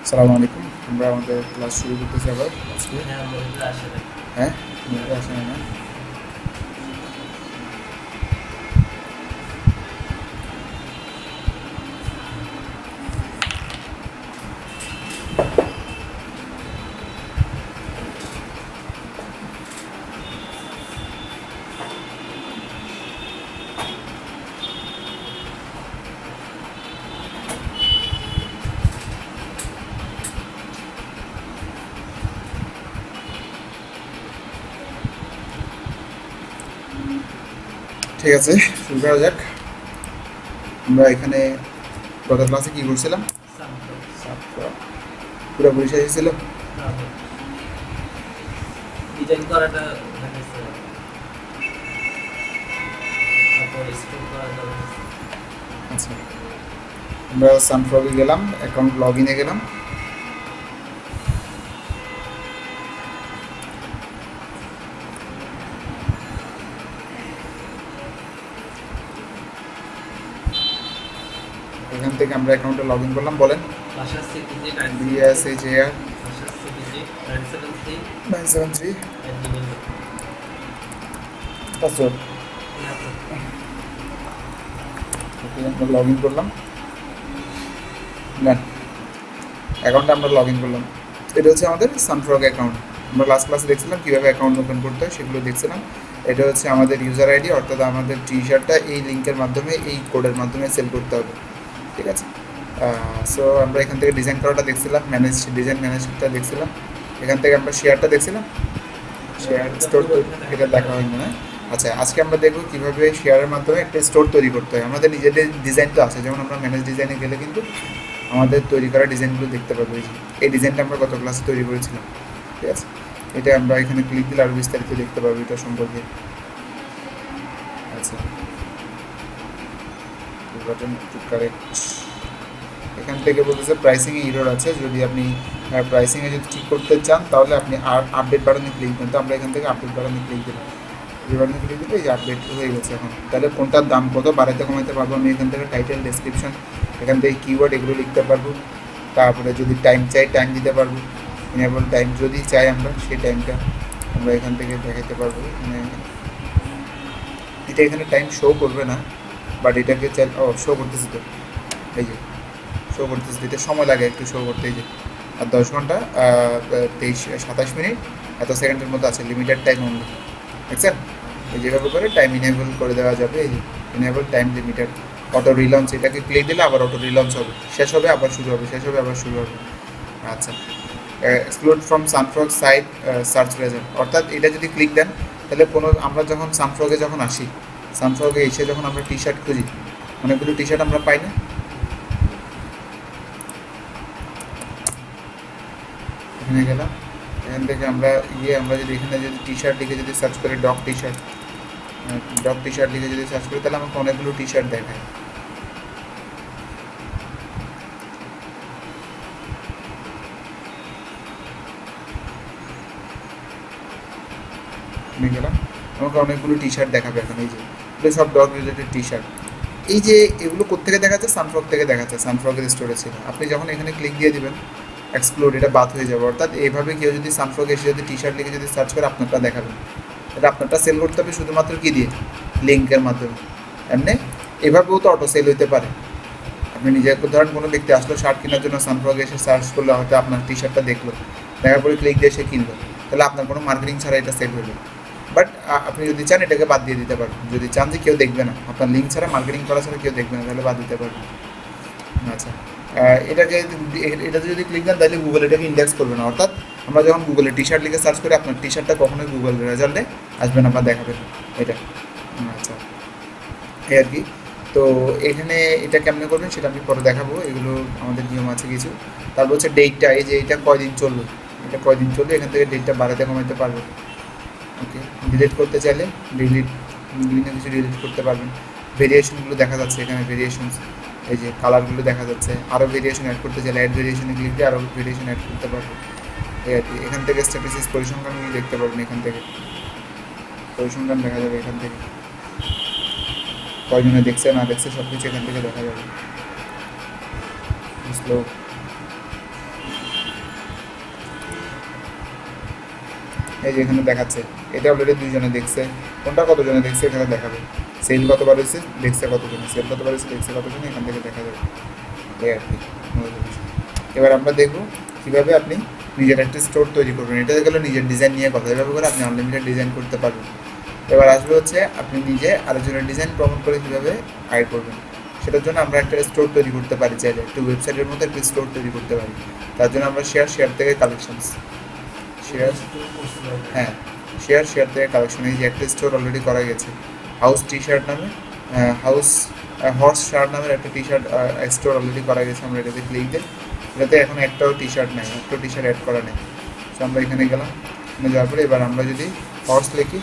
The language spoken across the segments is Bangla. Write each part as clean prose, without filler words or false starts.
আসসালামু আলাইকুম। আমরা আমাদের ক্লাস শুরু করতেছি আবার আজকে। হ্যাঁ, বন্ধুরা আসলে হ্যাঁ, আপনারা আসেন না? ঠিক আছে, শুরু করা যাক। আমরা এখানে গত ক্লাসে কি করছিলাম? সামথিং পুরোপুরি শেষ ছিল। ডিজাইন করাটা দেখাইছে, তারপর স্টোর করাটা দেখাইছে। আচ্ছা, আমরা সানফ্রগে গেলাম, অ্যাকাউন্ট লগ ইনে গেলাম। এখান থেকে আমরা অ্যাকাউন্টে লগ ইন করলাম। বলেন ভাষা সিপিজি BSHAR ভাষা সিপিজি 973 973 @gmail.com। পাসওয়ার্ড। ওকে, আমরা লগ ইন করলাম। নেন, অ্যাকাউন্টে আমরা লগ ইন করলাম। এটা হচ্ছে আমাদের সানফ্রগ অ্যাকাউন্ট। আমরা লাস্ট ক্লাসে দেখছিলাম কীভাবে অ্যাকাউন্ট ওপেন করতে হয়, সেগুলো দেখছিলাম। এটা হচ্ছে আমাদের ইউজার আইডি, অর্থাৎ আমাদের টি শার্টটা এই লিঙ্কের মাধ্যমে, এই কোডের মাধ্যমে সেল করতে হবে। ঠিক আছে, সো আমরা এখান থেকে ডিজাইন করাটা দেখছিলাম, ডিজাইন ম্যানেজটা দেখছিলাম। এখান থেকে আমরা শেয়ারটা দেখছিলাম, শেয়ার স্টোর, এটা দেখা হয় মনে হয়। আচ্ছা, আজকে আমরা দেখব কীভাবে শেয়ারের মাধ্যমে একটা স্টোর তৈরি করতে হয়। আমাদের নিজেদের ডিজাইন তো আছে, যেমন আমরা ম্যানেজ ডিজাইনে গেলে কিন্তু আমাদের তৈরি করা ডিজাইনগুলো দেখতে পাবো। এই ডিজাইনটা আমরা গত ক্লাসে তৈরি করেছিলাম। ঠিক আছে, এটা আমরা এখানে ক্লিক দিলে আরও বিস্তারিত দেখতে পাবো এটা সম্পর্কে। আচ্ছা, বাটন টু কারেক্ট। এখান থেকে বলতেছে প্রাইসিংয়ে ইরর আছে। যদি আপনি প্রাইসিংয়ে যদি ঠিক করতে চান তাহলে আপনি আর আপডেট বাটনে ক্লিক দেন। তো আমরা এখান থেকে আপডেট বাটনে ক্লিক দিলাম। এই বাটনে ক্লিক দিলে এই আপডেট হয়ে গেছে এখন। তাহলে কোনটার দাম কত বাড়াতে কমাতে পারবো আমি এখান থেকে। টাইটেল, ডেসক্রিপশন, এখান থেকে কিওয়ার্ড এগুলো লিখতে পারবো। তারপরে যদি টাইম চাই টাইম দিতে পারবো। ইনেবল টাইম যদি চাই আমরা, সেই টাইমটা আমরা এখান থেকে দেখাতে পারবো। মানে এটা এখানে টাইম শো করবে না, বাট এটাকে চাই শো করতেছি। তো এই যে শো করতেছে, দিতে সময় লাগে একটু শো করতে। এই যে আর 10 ঘন্টা 27 মিনিট এত সেকেন্ডের মধ্যে আছে, লিমিটেড টাইম অনলি। দেখছেন, এই যেভাবে করে টাইম ইনেবল করে দেওয়া যাবে। এই যে enable time limited, auto relaunch, এটাকে ক্লিক দিলে আবার অটো রিলঞ্চ হবে, শেষ হবে আবার শুরু হবে, শেষ হবে আবার শুরু হবে। আচ্ছা, exclude from SunFrog site search result, অর্থাৎ এটা যদি ক্লিক দেন তাহলে কোনো আমরা যখন সানফ্রগে যখন আসি, সানফ্রগে এসে যখন আমরা টি শার্ট খুঁজি, অনেকগুলো টি শার্ট আমরা পাই না? এখানে গেলাম, এখান থেকে আমরা আমরা যদি এখানে যদি টি শার্ট লিখে যদি সার্চ করি, ডগ টি শার্ট লিখে যদি সার্চ করি, তাহলে আমাকে অনেকগুলো টি শার্ট দেখায়। আমি গেলাম, আমাকে অনেকগুলো টি শার্ট দেখাবে এখন। এই যে এগুলো সব ডগ রিলেটেড টি শার্ট। এই যে এগুলো কোত্থেকে দেখাচ্ছে? সানফ্রগ থেকে দেখাচ্ছে, সানফ্রগের স্টোরে ছিল। আপনি যখন এখানে ক্লিক দিয়ে দিবেন এক্সপ্লোর, এটা বাদ হয়ে যাবে। অর্থাৎ এইভাবে কেউ যদি সানফ্রগ এসে যদি টি শার্ট লিখে যদি সার্চ করে, আপনারটা দেখাবে। এটা আপনারটা সেল করতে হবে শুধুমাত্র কী দিয়ে? লিঙ্কের মাধ্যমে। এমনি এভাবেও তো অটো সেল হইতে পারে। আপনি নিজে ধরেন কোনো ব্যক্তি আসলো শার্ট কেনার জন্য, সানফ্রগে এসে সার্চ করলে হয়তো আপনার টি শার্টটা দেখলো, দেখার পরে ক্লিক দিয়ে সে কিনলো, তাহলে আপনার কোনো মার্কেটিং ছাড়া এটা সেল হইলো। বাট আপনি যদি চান এটাকে বাদ দিয়ে দিতে পারবেন। যদি চান যে কেউ দেখবে না, আপনার লিঙ্ক ছাড়া, মার্কেটিং করা ছাড়া কেউ দেখবে না, তাহলে বাদ দিতে পারবেন। আচ্ছা, এটাতে যদি ক্লিক দেন তাহলে গুগল এটাকে ইন্ডেক্স করবে না। অর্থাৎ আমরা যখন গুগলে টি শার্ট লিখে সার্চ করি, আপনার টি শার্টটা কখনোই গুগল রেজাল্টে আসবে না বা দেখাবে না এটা। আচ্ছা, এই আর কি। তো এখানে এটা কেমনে করবেন সেটা আমি পরে দেখাবো, এগুলো আমাদের নিয়ম আছে কিছু। তারপর হচ্ছে ডেটটা, এই যে এটা কয়দিন চলবে, এটা কয়দিন চলবে, এখান থেকে ডেটটা বাড়াতে কমাতে পারবো। ওকে, ডিলিট করতে চাইলে বিভিন্ন কিছু ডিলিট করতে পারবেন। ভেরিয়েশনগুলো দেখা যাচ্ছে এখানে, ভেরিয়েশন, এই যে কালারগুলো দেখা যাচ্ছে। আরও ভেরিয়েশন অ্যাড করতে চাইলে অ্যাড ভেরিয়েশনে ক্লিক দিয়ে আরও ভেরিয়েশন অ্যাড করতে পারবো। এই আর কি। এখান থেকে স্ট্যাটিস্টিক্স, পরিসংখ্যানগুলো দেখতে পারবেন। এখান থেকে পরিসংখ্যান দেখা যাবে, এখান থেকে কয়জনে দেখছে না দেখছে সব কিছু এখান থেকে দেখা যাবে। স্লো এই যে এখানে দেখাচ্ছে, এটা অলরেডি 2 জনে দেখছে, কোনটা কতজনে দেখছে এখানে দেখাবে, সেল কতবার হয়েছে দেখছে কতজনে, সেল কতবার হয়েছে দেখছে কতজনে, এখান থেকে দেখা যাবে। এই আর কি মূলত বিষয়। এবার আমরা দেখব কীভাবে আপনি নিজের একটা স্টোর তৈরি করবেন। এটা গেলো নিজের ডিজাইন নিয়ে কথা, এভাবে করে আপনি আনলিমিটেড ডিজাইন করতে পারবেন। এবার আসবে হচ্ছে আপনি নিজে আরেকজনের ডিজাইন প্রমোট করে কীভাবে আয় করবেন। সেটার জন্য আমরা একটা স্টোর তৈরি করতে পারি, চাইলে একটু ওয়েবসাইটের মধ্যে একটা স্টোর তৈরি করতে পারি। তার জন্য আমরা শেয়ার থেকে কালেকশনস, শেয়ার, হ্যাঁ শেয়ার থেকে কালেকশন, এই যে একটা স্টোর অলরেডি করা গেছে হাউস টি শার্ট নামে, হাউস হর্স শার্ট নামের একটা টি শার্ট স্টোর অলরেডি করা গেছে। আমরা এটাতে ক্লিক দিই, এটাতে এখন একটাও টি শার্ট নেই, একটাও টি শার্ট অ্যাড করা নেই। তো আমরা এখানে গেলাম, এখানে যাওয়ার পরে এবার আমরা যদি হর্স লিখি,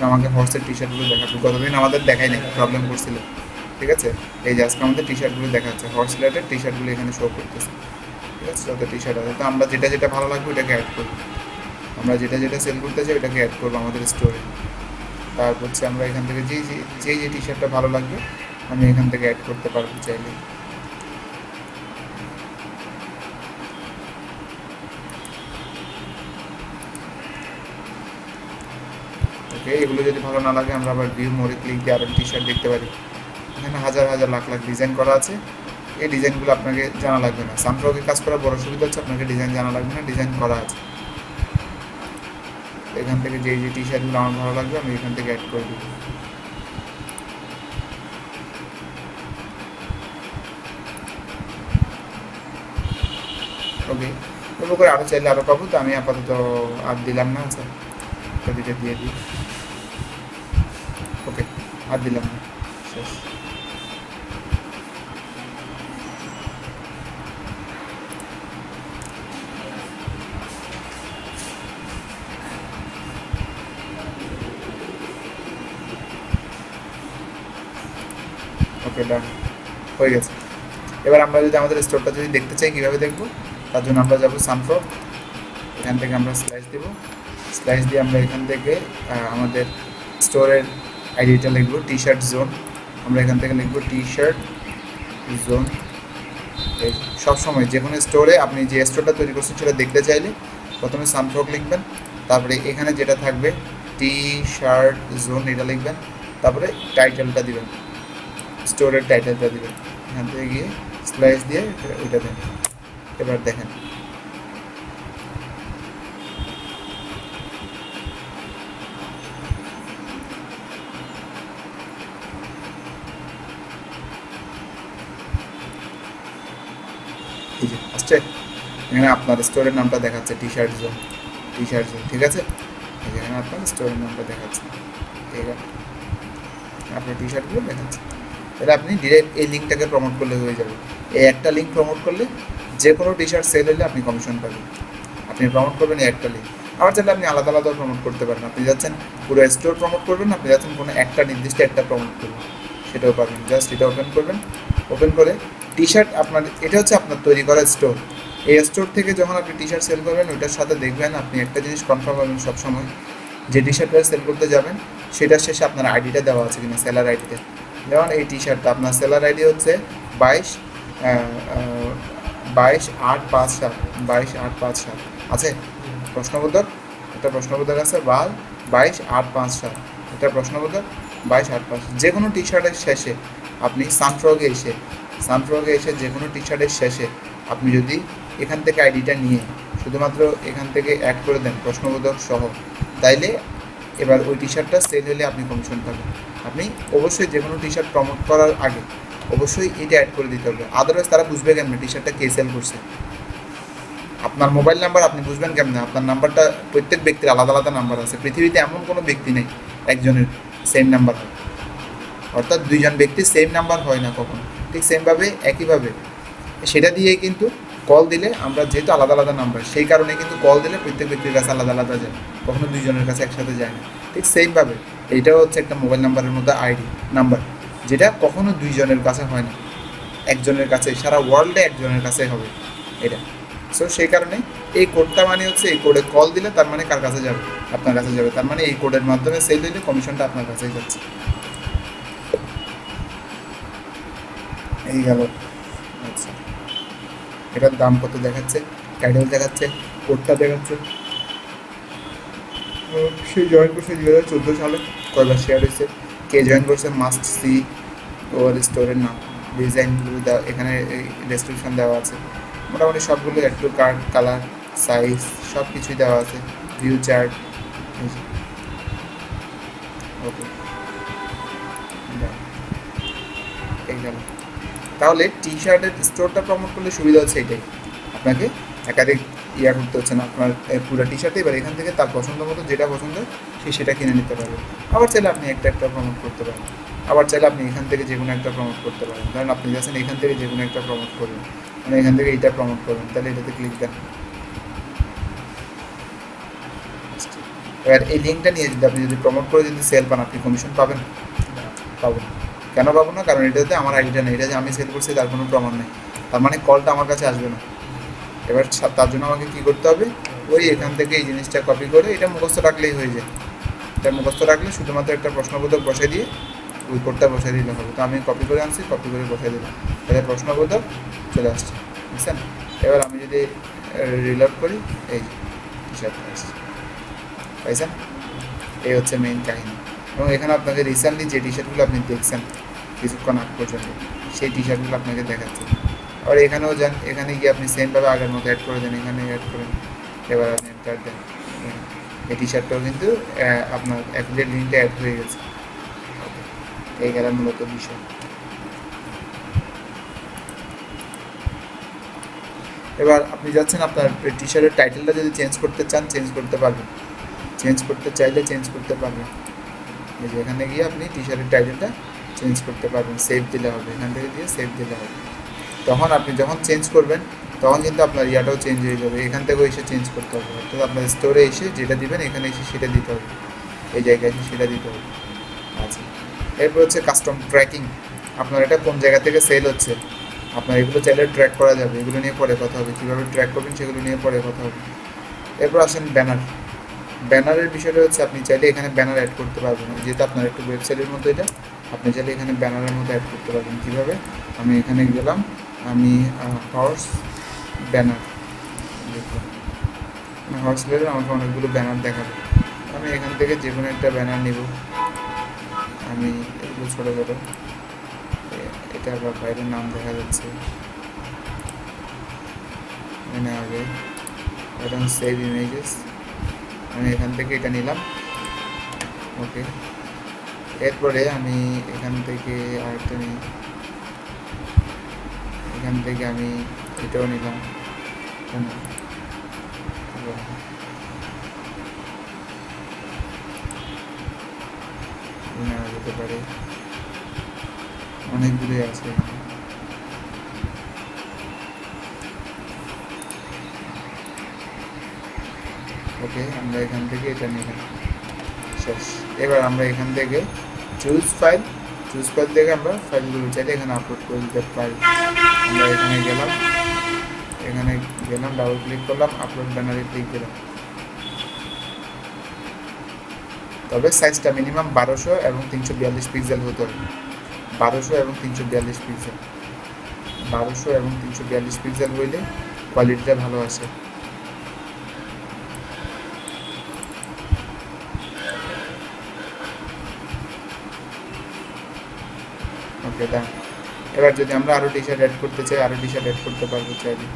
আমাকে হর্সের টি শার্টগুলো দেখাবে, গতদিন আমাদের দেখাই নেই, প্রবলেম করছিল, ঠিক আছে। এই যে আজকে আমাদের টি শার্টগুলো দেখাচ্ছে, হর্স রিলেটেড টি শার্টগুলো এখানে শো করতেছে, ঠিক আছে। যত টি শার্ট আছে, তো আমরা যেটা যেটা ভালো লাগবে ওটাকে অ্যাড করবো, আমরা যেটা যেটা সেল করতে চাই ওটাকে অ্যাড করবো আমাদের স্টোরে। তারপর হচ্ছে আমরা এখান থেকে যে টি শার্টটা ভালো লাগবে আমি এখান থেকে অ্যাড করতে পারবো চাইলে। ওকে, এগুলো যদি ভালো না লাগে আমরা আবার ভিউ মোড়ে ক্লিক দিয়ে আরও টি শার্ট দেখতে পারি। এখানে হাজার হাজার লাখ লাখ ডিজাইন করা আছে, এই ডিজাইনগুলো আপনাকে জানা লাগবে না। সানফ্লগে কাজ করার বড় সুবিধা হচ্ছে আপনাকে ডিজাইন জানা লাগবে না, ডিজাইন করা আছে। এখান থেকে যে টি শার্টগুলো আমার ভালো লাগবে আমি এখান থেকে অ্যাড করে দেবো। ওকে, এভাবে করে আরও চাইলে আরও পাবো, তো আমি আপাতত আর দিলাম না, আচ্ছা দুটো দিয়ে দিই। ওকে, আর দিলাম না, শেষ। ওকে, ডান হয়ে গেছে। এবার আমরা যদি আমাদের স্টোরটা যদি দেখতে চাই কীভাবে দেখবো, তার জন্য আমরা যাবো সানফ্লগ, এখান থেকে আমরা স্ল্যাশ দেবো, স্ল্যাশ দিয়ে আমরা এখান থেকে আমাদের স্টোরের আইডিটা লিখবো টি শার্ট জোন, আমরা এখান থেকে লিখবো টি শার্ট জোন। সবসময় যে কোনো স্টোরে আপনি যে স্টোরটা তৈরি করছেন সেটা দেখতে চাইলে প্রথমে সানফ্লগ লিখবেন, তারপরে এখানে যেটা থাকবে টি শার্ট জোন এটা লিখবেন, তারপরে টাইটেলটা দিবেন, স্টোরের টাইটেলটা দিবেন, এখান থেকে গিয়ে স্ল্যাশ দিয়ে ওইটা দেন। এবার দেখেন এই যে আসছে, এখানে আপনার স্টোরের নামটা দেখাচ্ছে টি শার্ট জোন, ঠিক আছে। এখানে আপনার স্টোরের নামটা দেখাচ্ছে, ঠিক আছে, আপনার টি শার্টগুলো দেখাচ্ছে। তাহলে আপনি ডিরেক্ট এই লিঙ্কটাকে প্রমোট করলে হয়ে যাবে। এই একটা লিঙ্ক প্রমোট করলে যে কোনো টি শার্ট সেল হলে আপনি কমিশন পাবেন। আপনি প্রমোট করবেন এই একটা লিঙ্ক, আবার চাইলে আপনি আলাদা আলাদাও প্রমোট করতে পারেন। আপনি যাচ্ছেন পুরো স্টোর প্রমোট করবেন, আপনি যাচ্ছেন কোনো একটা নির্দিষ্ট একটা প্রমোট করবেন, সেটাও পাবেন। জাস্ট এটা ওপেন করবেন, ওপেন করে টি শার্ট আপনার, এটা হচ্ছে আপনার তৈরি করা স্টোর। এই স্টোর থেকে যখন আপনি টি শার্ট সেল করবেন ওইটার সাথে দেখবেন আপনি একটা জিনিস কনফার্ম হবেন সবসময়, যে টি শার্টটা সেল করতে যাবেন সেটার শেষে আপনার আইডিটা দেওয়া আছে কিনা, সেলার আইডিতে। যেমন এই টি শার্টটা আপনার সেলার আইডি হচ্ছে 22/857, 22/857 আছে প্রশ্নবোধক, একটা প্রশ্নবোধক আছে, বা 22/857 এটা প্রশ্নবোধক, 22/857। যে কোনো টি শার্টের শেষে আপনি সানফ্লগে এসে যে কোনো টি শার্টের শেষে আপনি যদি এখান থেকে আইডিটা নিয়ে শুধুমাত্র এখান থেকে অ্যাড করে দেন প্রশ্নবোধক সহ, তাইলে এবার ওই টি শার্টটা সেল হলে আপনি কমিশন পাবেন। আপনি অবশ্যই যে কোনো টি শার্ট প্রমোট করার আগে অবশ্যই এটা অ্যাড করে দিতে হবে, আদারওয়াইজ তারা বুঝবে কেমন টি শার্টটা কে সেল করছে। আপনার মোবাইল নাম্বার আপনি বুঝবেন কেমন, আপনার নাম্বারটা প্রত্যেক ব্যক্তির আলাদা আলাদা নাম্বার আছে, পৃথিবীতে এমন কোনো ব্যক্তি নেই একজনের সেম নাম্বার হয়, অর্থাৎ দুইজন ব্যক্তির সেম নাম্বার হয় না কখনো। ঠিক সেমভাবে একইভাবে সেটা দিয়েই কিন্তু কল দিলে আমরা যেহেতু আলাদা আলাদা নাম্বার, সেই কারণে কিন্তু কল দিলে প্রত্যেক ব্যক্তির কাছে আলাদা আলাদা যায়, কখনো দুইজনের কাছে একসাথে যায় না। ঠিক সেমভাবে এইটাও হচ্ছে একটা মোবাইল নাম্বারের মধ্যে আইডি নাম্বার, যেটা কখনো দুইজনের কাছে হয় না, একজনের কাছে, সারা ওয়ার্ল্ডে একজনের কাছে হবে এটা। সো সেই কারণে এই কোডটা মানে হচ্ছে এই কোডে কল দিলে তার মানে কার কাছে যাবে, আপনার কাছে যাবে, তার মানে এই কোডের মাধ্যমে সেল দিলে কমিশনটা আপনার কাছেই যাচ্ছে। এই গেল। আচ্ছা, এটার দাম কত দেখাচ্ছে, টাইটেল দেখাচ্ছে, কোডটা দেখাচ্ছে, সে জয়েন করছে 2014 সালে, কয়বার শেয়ার হয়েছে, কে জয়েন করছে, মাস্ট সি ওর স্টোরের নাম, ডিজাইনগুলো দেওয়া এখানে ডেসক্রিপশন দেওয়া আছে, মোটামুটি সবগুলো add to cart, colour, size সব কিছুই দেওয়া আছে, ভিউ চার্ট। ওকে, এই গেল। তাহলে টি শার্টের স্টোরটা প্রমোট করলে সুবিধা হচ্ছে এটাই, আপনাকে একাধিক করতে হচ্ছে না, আপনার পুরো টি শার্টে এবার এখান থেকে তার পছন্দ মতো যেটা পছন্দ সে সেটা কিনে নিতে পারবে। আবার চাইলে আপনি একটা প্রমোট করতে পারেন, আবার চাইলে আপনি এখান থেকে যে কোনো একটা প্রমোট করতে পারেন। ধরেন আপনি যাচ্ছেন এখান থেকে যে কোনো একটা প্রমোট করবেন, মানে এখান থেকে এইটা প্রমোট করবেন, তাহলে এটাতে ক্লিক দেন। এবার এই লিঙ্কটা নিয়ে যদি আপনি প্রমোট করে যদি সেল পান, আপনি কমিশন পাবেন? পাবেন। কেন পাবো না? কারণ এটাতে আমার আইডিয়া নেই, এটা যে আমি সেল করছি তার কোনো প্রমাণ নেই, তার মানে কলটা আমার কাছে আসবে না। এবার তার জন্য আমাকে কী করতে হবে, ওই এখান থেকে এই জিনিসটা কপি করে এটা মুখস্থ রাখলেই হয়ে যায়। এটা মুখস্থ রাখলে শুধুমাত্র একটা প্রশ্নবোধক বসে দিয়ে ওই কোডটা বসে দিলে হবে। তো আমি কপি করে আনছি, কপি করে বসে দিলাম, তাহলে প্রশ্নবোধক চলে আসছে, বুঝছেন? এবার আমি যদি রিলোড করি, এই টি শার্ট আসছে, পাইছেন? এই হচ্ছে মেইন কাহিনী। এবং এখানে আপনাকে রিসেন্টলি যে টি শার্টগুলো আপনি দেখছেন কিছুক্ষণ আগ পর্যন্ত, সেই টি শার্টগুলো আপনাকে দেখাচ্ছে। আর এখানেও যান, এখানে গিয়ে আপনি সেমভাবে আগের মতো অ্যাড করে দেন, এখানে অ্যাড করেন, এবার আপনি এন্টার দেন, এই টি শার্টটাও কিন্তু আপনার অ্যাফিলিয়েট লিঙ্কটা অ্যাড হয়ে গেছে। এই গেল মূলত বিষয়। এবার আপনি যাচ্ছেন আপনার টি শার্টের টাইটেলটা যদি চেঞ্জ করতে চান, চেঞ্জ করতে পারবেন, চেঞ্জ করতে চাইলে চেঞ্জ করতে পারবেন। এই যে এখানে গিয়ে আপনি টি শার্টের টাইটেলটা চেঞ্জ করতে পারবেন, সেভ দিলে হবে, এখান থেকে দিয়ে সেভ দিলে হবে। তখন আপনি যখন চেঞ্জ করবেন তখন কিন্তু আপনার ইয়াটাও চেঞ্জ হয়ে যাবে, এখান থেকেও এসে চেঞ্জ করতে হবে, অর্থাৎ আপনার স্টোরে এসে যেটা দিবেন এখানে এসে সেটা দিতে হবে, এই জায়গায় এসে সেটা দিতে হবে। আচ্ছা, এরপর হচ্ছে কাস্টম ট্র্যাকিং, আপনার এটা কোন জায়গা থেকে সেল হচ্ছে আপনার এগুলো চাইলে ট্র্যাক করা যাবে, এগুলো নিয়ে পরে কথা হবে, কীভাবে ট্র্যাক করবেন সেগুলো নিয়ে পরে কথা হবে। এরপর আসেন ব্যানার। ব্যানারের বিষয়টা হচ্ছে আপনি চাইলে এখানে ব্যানার অ্যাড করতে পারবেন, যেহেতু আপনার একটু ওয়েবসাইটের মতো এটা, আপনি চাইলে এখানে ব্যানারের মধ্যে অ্যাড করতে পারবেন। কীভাবে? আমি এখানে গেলাম, আমি হর্স ব্যানার দেখলাম, হর্স ব্যানার আমাকে অনেকগুলো ব্যানার দেখাবে, আমি এখান থেকে যে কোনো একটা ব্যানার নিব, আমি এগুলো ছোটো ছোটো, এটা আবার বাইরের নাম দেখা যাচ্ছে এখানে আগে, এটা সেভ ইমেজেস, আমি এখান থেকে এটা নিলাম। ওকে, এরপরে আমি এখান থেকে আরেকটা নিই, এখান থেকে আমি এটাও নিলাম, নেওয়া যেতে পারে, অনেকগুলোই আছে। ওকে, আমরা এখান থেকে এটা নিলাম, শেষ। এবার আমরা এখান থেকে চুজ ফাইল থেকে আমরা ফাইলগুলো চাইলে এখানে আপলোড করে দিতে পারি। আমরা এখানে গেলাম, ডাবল ক্লিক করলাম, আপলোড ব্যানারে ক্লিক দিলাম। তবে সাইজটা মিনিমাম 1200 এবং 342 পিক্সেল হতে হবে, 1200 এবং 342 পিক্সেল, 1200 এবং 342 পিক্সেল হইলে কোয়ালিটিটা ভালো আসে। ওকে, ডান। এবার যদি আমরা আরও টি শার্ট অ্যাড করতে চাই, আরও টি শার্ট অ্যাড করতে পারবো, চাইলে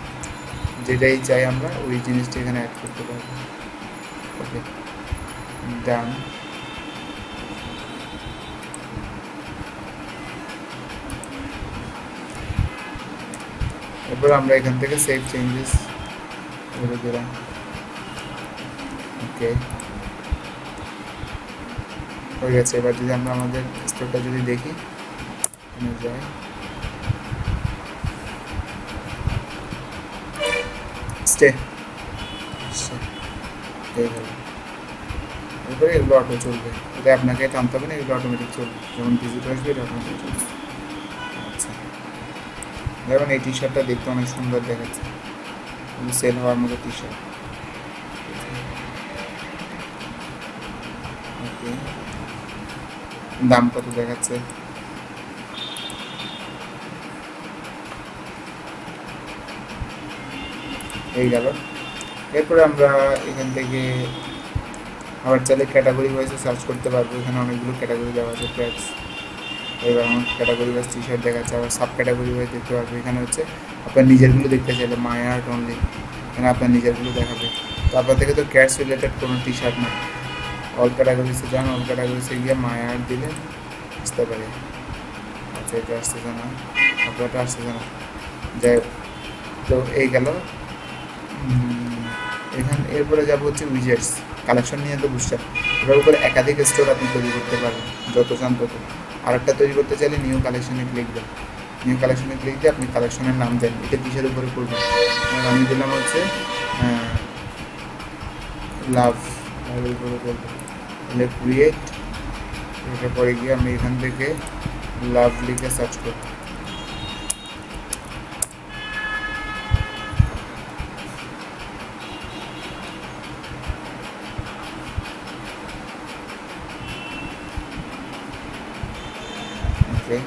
যেটাই চাই আমরা ওই জিনিসটা এখানে অ্যাড করতে পারবো। ওকে, ডান। এরপর আমরা এখান থেকে সেভ চেঞ্জেস করে দিলাম। ওকে, হয়ে গেছে। এবার যদি আমরা আমাদের স্টোরটা যদি দেখি, যাই, স্টে, এরপরে এগুলো অটো চলবে, এটা আপনাকে টানতে হবে না, এগুলো অটোমেটিক চলবে, যেমন ভিজিটর আসবে এটা অটোমেটিক চলবে। আচ্ছা, দেখুন এই টি শার্টটা দেখতে অনেক সুন্দর দেখাচ্ছে, সেল হওয়ার মতো টি শার্ট। ওকে, দাম কত দেখাচ্ছে? এই গেল। এরপরে আমরা এখান থেকে আবার চাইলে ক্যাটাগরি ওয়াইজে সার্চ করতে পারবো, এখানে অনেকগুলো ক্যাটাগরি দেওয়া আছে ট্যাক্স। এবার আমার ক্যাটাগরি ওয়াইজ টি শার্ট দেখাচ্ছে, আবার সাব ক্যাটাগরি ওয়াইজ দেখতে পারবো। এখানে হচ্ছে আপনার নিজেরগুলো দেখতে চাইলে মাই আর্ট অনলি, এখানে আপনার নিজেরগুলো দেখাবে। তো আপনার থেকে তো ক্যাটস রিলেটেড কোনো টি শার্ট না, অল ক্যাটাগরিসে যান, অল ক্যাটাগরিসে গিয়ে মাই আর্ট দিলে আসতে পারে। আচ্ছা এটা আসতেছে না, আপনারটা আসতেছে না, যাই হোক। তো এই গেল এখানে। এরপরে যাবো হচ্ছে উইজেটস, কালেকশন নিয়ে তো বুঝছেন। এটার উপরে একাধিক স্টোর আপনি তৈরি করতে পারবেন যত চান তত। আরেকটা তৈরি করতে চাইলে নিউ কালেকশনে ক্লিক দেন, নিউ কালেকশনে ক্লিক দিয়ে আপনি কালেকশনের নাম দেন, এটা কিসের উপরে করবেন। আমি দিলাম হচ্ছে লাভ, লাভের উপরে করবো, তাহলে ক্রিয়েট, এটার পরে গিয়ে আমি এখান থেকে লাভ লিখে সার্চ করব।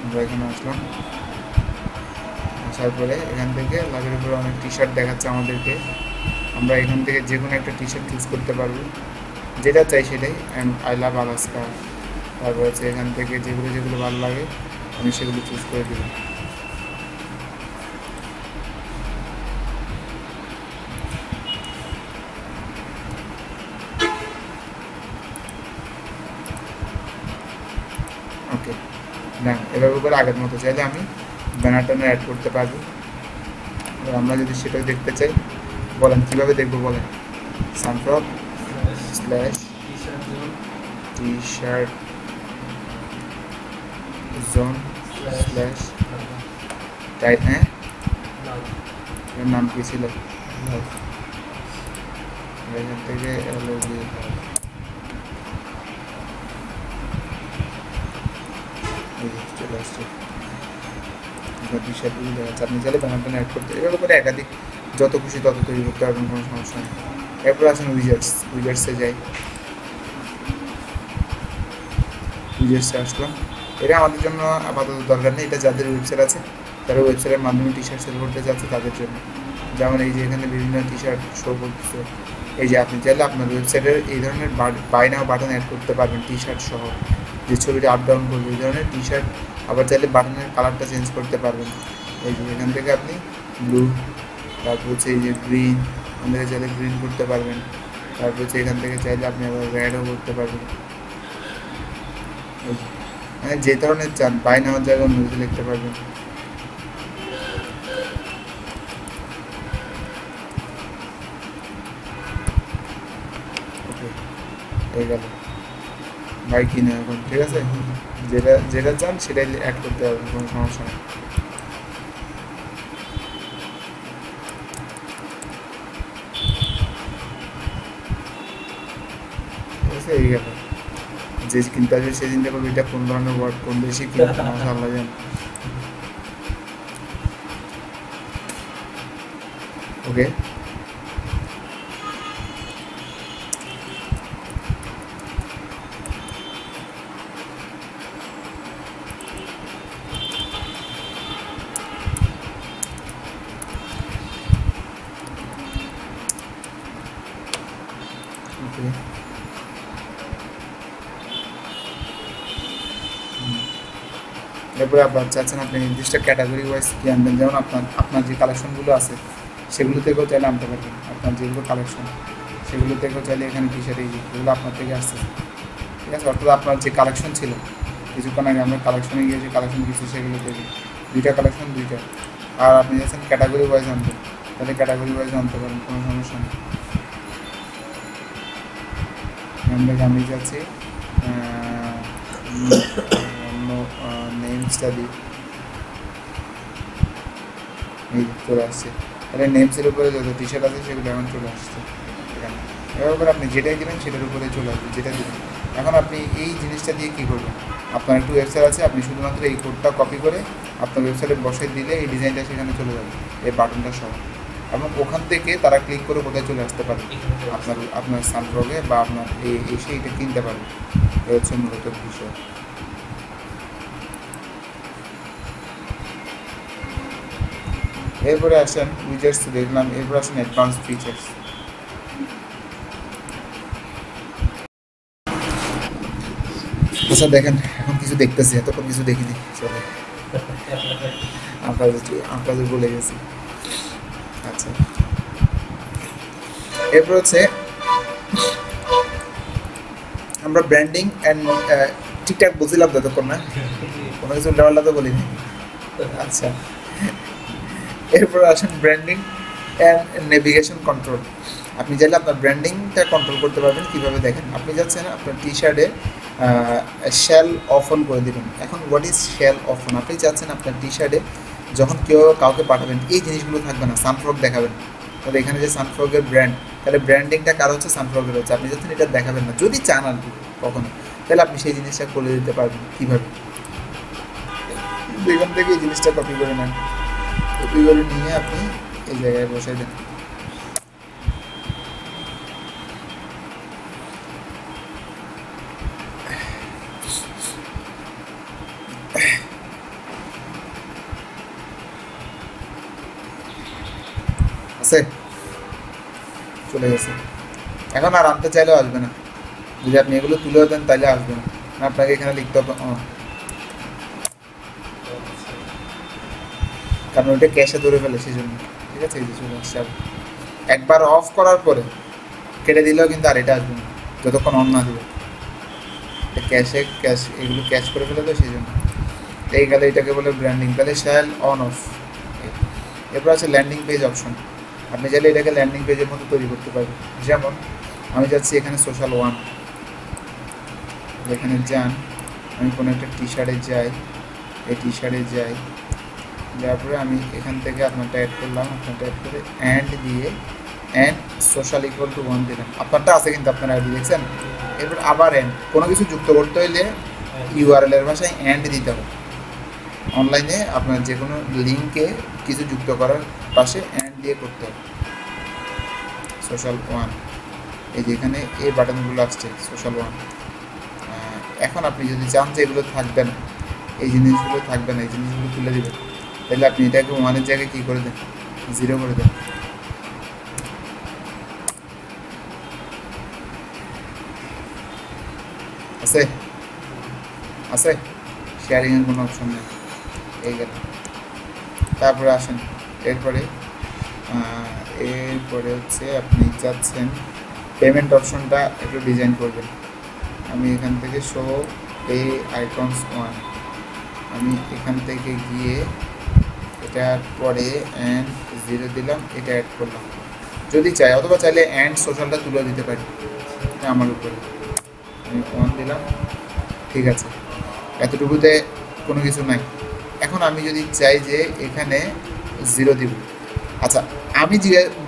আমরা এখানে আসলাম, আসার পরে এখান থেকে লাভের উপরে অনেক টি শার্ট দেখাচ্ছে আমাদেরকে। আমরা এখান থেকে যে কোনো একটা টি শার্ট চুজ করতে পারবো, যেটা চাই সেটাই। অ্যান্ড আই লাভ আলাস্কা, তারপর হচ্ছে এখান থেকে যেগুলো যেগুলো ভালো লাগে আমি সেগুলো চুজ করে দিলাম। ওকে না, এবার উপরে আগের মতো চাইলে আমি ব্যানার ট্যানার অ্যাড করতে পারবো। আমরা যদি সেটাও দেখতে চাই, বলেন কীভাবে দেখবো বলেন। SunFrog slash T shirt zone slash tight, হ্যাঁ এর নাম কী ছিল, এখান থেকে চলে আসছে টি শার্টগুলো দেখা যাচ্ছে। আপনি চাইলে ব্যানার ট্যানার অ্যাড করতে, এবার করে একাধিক যত খুশি তত তৈরি করতে পারবেন, কোনো সমস্যা নেই। এরপর আসেন উইজার্টস, উইজার্টসে যাই, উইজার্টসে আসলাম। এটা আমাদের জন্য আপাতত দরকার নেই, এটা যাদের ওয়েবসাইট আছে তারা ওয়েবসাইটের মাধ্যমে টি শার্ট সেল করতে যাচ্ছে তাদের জন্য। যেমন এই যে এখানে বিভিন্ন টি শার্ট শো করতেছে, এই যে আপনি চাইলে আপনার ওয়েবসাইটের এই ধরনের বাই নাও বাটন অ্যাড করতে পারবেন টি শার্ট সহ, যে ছবিটা আপ ডাউন করবে এই ধরনের টি শার্ট। আবার চাইলে বাটনের কালারটা চেঞ্জ করতে পারবেন, এই যে এখান থেকে আপনি ব্লু, তারপর হচ্ছে এই যে গ্রিন, এখান থেকে চাইলে গ্রিন করতে পারবেন। তারপর হচ্ছে এখান থেকে চাইলে আপনি আবার রেডও করতে পারবেন। মানে যে ধরনের চান বাই নেওয়ার জায়গায় অন্য কিছু লিখতে পারবেন। ওকে হয়ে গেল, বাই কিনে এখন ঠিক আছে, যেটা যেটা চান সেটাই অ্যাড করতে পারবেন, কোনো সমস্যা নেই। ঠিক আছে, এই গেল। যে কিনতে আসবে সে চিন্তা করবে এটা কোন ধরনের ওয়ার্ড, কোন দেশে কিনতে আল্লাহ জান। ওকে ওকে এরপরে আবার চাচ্ছেন আপনি নির্দিষ্ট ক্যাটাগরি ওয়াইজ কি আনবেন, যেমন আপনার যে কালেকশনগুলো আছে সেগুলো থেকেও চাইলে আনতে পারবেন। আপনার যেগুলো কালেকশন সেগুলো থেকেও চাইলে এখানে টি শার্ট, এগুলো আপনার থেকে আসছে, ঠিক আছে। অর্থাৎ আপনার যে কালেকশন ছিল কিছুক্ষণ আগে আমরা কালেকশনে গিয়ে যে কালেকশন কিছু সেগুলো থেকে দুইটা কালেকশন দুইটা। আর আপনি যাচ্ছেন ক্যাটাগরি ওয়াইজ আনবেন, তাহলে ক্যাটাগরি ওয়াইজ আনতে পারেন, কোনো সমস্যা নেই। আমি যাচ্ছি নেমসটা দিই, এই চলে আসছে। তাহলে নেমসের উপরে যত টি শার্ট আছে সেগুলো এখন চলে আসছে এখানে। এবার আপনি যেটাই দেবেন সেটার উপরে চলে আসবে, যেটা দেবেন। এখন আপনি এই জিনিসটা দিয়ে কী করবেন, আপনার একটু ওয়েবসাইট আছে, আপনি শুধুমাত্র এই কোডটা কপি করে আপনার ওয়েবসাইটে বসে দিলে এই ডিজাইনটা সেখানে চলে যাবে, এই বাটনটা সহ। এবং ওখান থেকে তারা ক্লিক করে কোথায় চলে আসতে পারে, আপনার সানফ্রগে বা আপনার এসে এটা কিনতে পারবে। এই হচ্ছে মূলত বিষয়। এরপরে আসেন উইজার্টস দেখলাম, এরপরে আসেন অ্যাডভান্স ফিচার্স। আচ্ছা দেখেন এখন কিছু দেখতেছি, এতক্ষণ কিছু দেখিনি, চলে আপনাদের বলে গেছি। আচ্ছা এরপর হচ্ছে আমরা ব্র্যান্ডিং অ্যান্ড ঠিকঠাক বুঝলাম ততক্ষণ না, কোনো কিছু উল্টাপাল্টা তো বলিনি। আচ্ছা এরপর আসেন ব্র্যান্ডিং অ্যান্ড নেভিগেশন কন্ট্রোল। আপনি চাইলে আপনার ব্র্যান্ডিংটা কন্ট্রোল করতে পারবেন কীভাবে, দেখেন আপনি যাচ্ছেন আপনার টি শার্টে শ্যাল অফ অন করে দেবেন। এখন what is shall of on? আপনি চাচ্ছেন আপনার টি শার্টে যখন কেউ কাউকে পাঠাবেন এই জিনিসগুলো থাকবে না, সানফ্রক দেখাবেন। তাহলে এখানে যে সানফ্রকের ব্র্যান্ড, তাহলে ব্র্যান্ডিংটা কারো হচ্ছে সানফ্রকের হচ্ছে, আপনি যাচ্ছেন এটা দেখাবেন না যদি চান আর কি কখনো, তাহলে আপনি সেই জিনিসটা করে দিতে পারবেন। কীভাবে? এখান থেকে এই জিনিসটা কপি করে নেন, কপি করে নিয়ে আপনি এই জায়গায় বসাই দেন। আছে, চলে গেছে। এখন আর আনতে চাইলেও আসবে না, যদি আপনি এগুলো তুলেও দেন তাহলে আসবে না, আপনাকে এখানে লিখতে হবে কারণ ওইটা ক্যাশে ধরে ফেলে সেই জন্য। ঠিক আছে, এই যে চলে আসছে। একবার অফ করার পরে কেটে দিলেও কিন্তু আর এটা আসবে না যতক্ষণ অন না দেবে, ক্যাশ এগুলো ক্যাশ করে ফেলে তো সেই জন্য। এই গেলে এটাকে বলে ব্র্যান্ডিং। তাহলে শ্যাল অন অফ। এরপর আছে ল্যান্ডিং পেজ অপশন। আপনি চাইলে এটাকে ল্যান্ডিং পেজের মতো তৈরি করতে পারবেন। যেমন আমি যাচ্ছি এখানে সোশ্যাল ওয়ান, এখানে যান, আমি কোনো একটা টি শার্টে যাই, এই টি শার্টে যাই, যাওয়ার পরে আমি এখান থেকে আপনারটা অ্যাড করলাম, আপনারটা অ্যাড করে অ্যান্ড দিয়ে অ্যান্ড সোশ্যাল ইকুয়াল টু 1 দিলাম। আপনারটা আছে কিন্তু আপনার আইডি দেখছেন। এরপর আবার অ্যান্ড, কোনো কিছু যুক্ত করতে হইলে ইউআরএল এর ভাষায় অ্যান্ড দিতে হবে। অনলাইনে আপনার যে কোনো লিঙ্কে কিছু যুক্ত করার পাশে অ্যান্ড দিয়ে করতে হবে। সোশ্যাল ওয়ান, এই যে এখানে এই বাটনগুলো আসছে সোশ্যাল ওয়ান। এখন আপনি যদি চান যে এগুলো থাকবে না, এই জিনিসগুলো থাকবে না, এই জিনিসগুলো তুলে দেবেন, তাহলে আপনি এটাকে ওয়ানের জায়গায় কী করে দেন, 0 করে দেন। আছে আছে শেয়ারিংয়ের কোনো অপশন নেই, এই গেল। তারপরে আসেন এরপরে হচ্ছে আপনি চাচ্ছেন পেমেন্ট অপশনটা একটু ডিজাইন করবেন। আমি এখান থেকে শো পে আইকনস ওয়ান, আমি এখান থেকে গিয়ে এটার পরে অ্যান্ড 0 দিলাম, এটা অ্যাড করলাম যদি চাই, অথবা চাইলে অ্যান্ড সোশ্যালটা তুলে দিতে পারি, এটা আমার উপরে। আমি 1 দিলাম, ঠিক আছে, এতটুকুতে কোনো কিছু নাই। এখন আমি যদি চাই যে এখানে 0 দিব, আচ্ছা আমি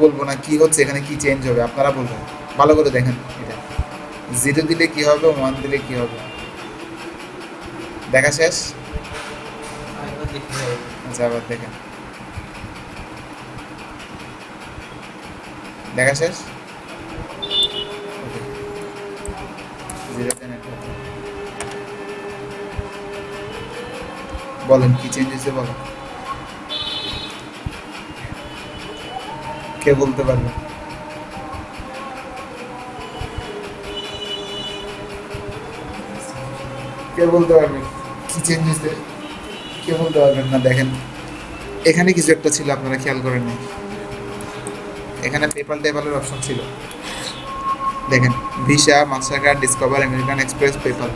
বলবো না কি হচ্ছে এখানে, কি চেঞ্জ হবে আপনারা বলবেন, ভালো করে দেখেন। এটা 0 দিলে কি হবে, 1 দিলে কি হবে, দেখা শেষ। আচ্ছা আবার দেখেন, দেখা শেষ। বলেন কি চেঞ্জ হয়েছে, বলেন কে বলতে পারবে? কে বলতে পারবে কি চেঞ্জ হয়েছে? কে বলতে পারবেন না? দেখেন এখানে কিছু একটা ছিল, আপনারা খেয়াল করেন না, এখানে পেপাল টেপালের অপশন ছিল, দেখেন visa, Mastercard, discover, American express, PayPal.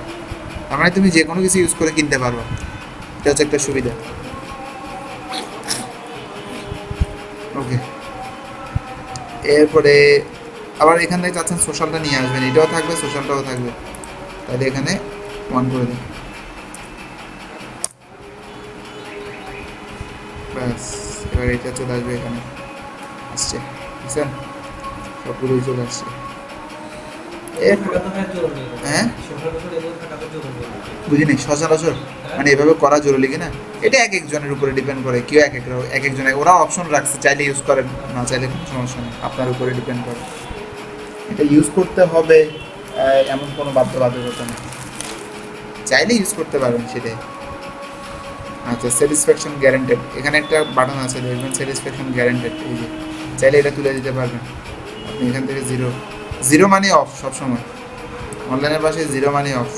তার মানে তুমি যে কোনো কিছু ইউজ করে কিনতে পারবে, এটা হচ্ছে একটা সুবিধা। ওকে, এরপরে আবার এখান থেকে চাচ্ছেন সোশ্যালটা নিয়ে আসবেন, এটাও থাকবে সোশ্যালটাও থাকবে, তাহলে এখানে 1 করে দিন, ব্যাস। এবার এটা চলে আসবে, এখানে আসছে, বুঝছেন, সবগুলোই চলে আসছে। হ্যাঁ বুঝিনি, সচরাচর মানে এভাবে করা জরুরি কিনা এটা এক একজনের উপরে ডিপেন্ড করে, কেউ এক একজনের, ওরা অপশন রাখছে, চাইলে ইউজ করেন, না চাইলে কোনো সমস্যা নেই, আপনার উপরে ডিপেন্ড করে। এটা ইউজ করতে হবে এমন কোনো বাধ্যবাধকতা নেই, চাইলে ইউজ করতে পারবেন সেটাই। আচ্ছা, স্যাটিসফ্যাকশন গ্যারান্টেড, এখানে একটা বাটন আছে দেখবেন, স্যাটিসফ্যাকশন গ্যারান্টেড, এই যে চাইলে এটা তুলে দিতে পারবেন আপনি এখান থেকে। 0 মানে অফ, সবসময় অনলাইনের পাশে 0 মানে অফ,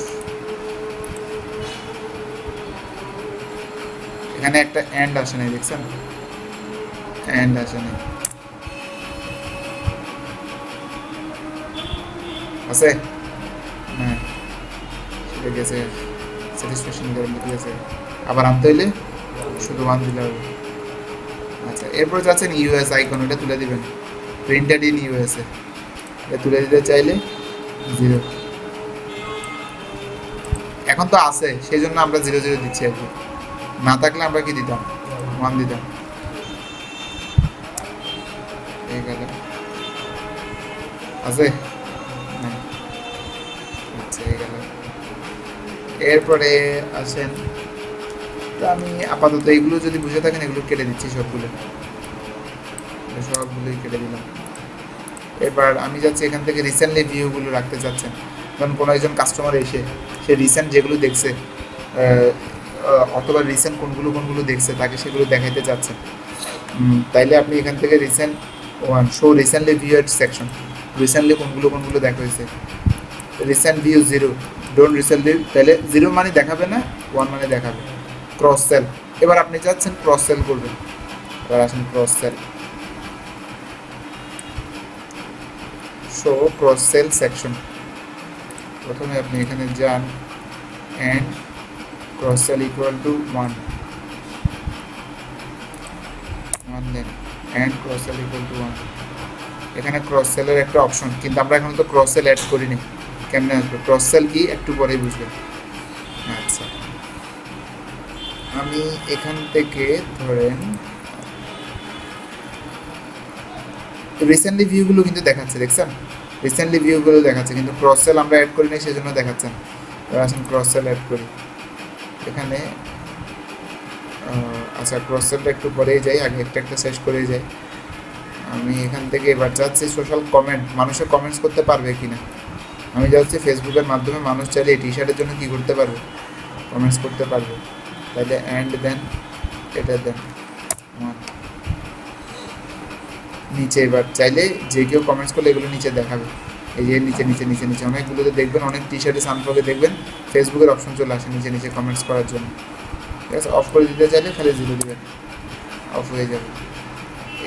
এখানে একটা এন্ড আসে নাই, দেখছেন? এন্ড আসে নাই, আছে? হ্যাঁ, সেটা গেছে, স্যাটিসফ্যাকশন গ্যারান্টি গেছে। আবার আনতে হইলে শুধু 1 দিলে হবে। আচ্ছা, এরপর যাচ্ছেন ইউএস আইকন, ওটা তুলে দিবেন, প্রিন্টেড ইন ইউএসএ, এটা তুলে দিতে চাইলে 0। এখন তো আছে, সেই জন্য আমরা 0 0 দিচ্ছি আর কি। না থাকলে আমরা কি দিতাম? 1 দিতাম। এই গেল, আছে? না, আচ্ছা, এই গেল। এরপরে আসেন, তো আমি আপাতত এইগুলো যদি বুঝে থাকেন এগুলো কেটে দিচ্ছি, সবগুলোই কেটে দিলাম। এবার আমি যাচ্ছি এখান থেকে রিসেন্টলি ভিউগুলো রাখতে চাচ্ছেন, কারণ কোনো একজন কাস্টমার এসে সে রিসেন্ট যেগুলো দেখছে অথবা রিসেন্ট কোনগুলো দেখছে তাকে সেগুলো দেখাইতে চাচ্ছেন, তাইলে আপনি এখান থেকে রিসেন্ট শো রিসেন্টলি ভিউ এট সেকশন, রিসেন্টলি কোনগুলো দেখা হয়েছে, রিসেন্ট ভিউ 0, ডোন্ট রিসেন্টলি, তাহলে 0 মানে দেখাবে না, 1 মানে দেখাবে। ক্রস সেল, এবার আপনি চাচ্ছেন ক্রস সেল করবেন, এবার আসেন cross sell, show cross sell section. প্রথমে আপনি এখানে যান and cross sell equal to 1 then and cross sell equal to 1। এখানে ক্রস সেলের একটা অপশন, কিন্তু আমরা এখন তো ক্রস সেল অ্যাড করিনি, কেমনে আসবে? ক্রস সেল কি একটু পরেই বুঝবেন। আচ্ছা, আমি এখান থেকে ধরেন রিসেন্টলি ভিউগুলো কিন্তু দেখাচ্ছে, দেখছেন? রিসেন্টলি ভিউগুলো দেখাচ্ছে, কিন্তু ক্রস সেল আমরা অ্যাড করিনি, সেজন্য দেখাচ্ছেন। এবার আসেন ক্রস সেল অ্যাড করি এখানে। আচ্ছা, ক্রস সেলটা একটু পরেই যাই, আগে একটা শেষ করেই যাই। আমি এখান থেকে এবার যাচ্ছি সোশ্যাল কমেন্ট, মানুষে কমেন্টস করতে পারবে কিনা। আমি যাচ্ছি ফেসবুকের মাধ্যমে মানুষ চাইলে এই টি শার্টের জন্য কী করতে পারবে? কমেন্টস করতে পারবে। তাহলে অ্যান্ড দেন, এটা দেন নিচে। এবার চাইলে যে কেউ কমেন্টস করলে এগুলো নিচে দেখাবে, এই যে নিচে নিচে নিচে নিচে অনেকগুলোতে দেখবেন, অনেক টি শার্টে সানফ্লগে দেখবেন ফেসবুকের অপশন চলে আসে নিচে নিচে কমেন্টস করার জন্য। ঠিক আছে, অফ করে দিতে চাইলে খালি 0 দেবেন, অফ হয়ে যাবে।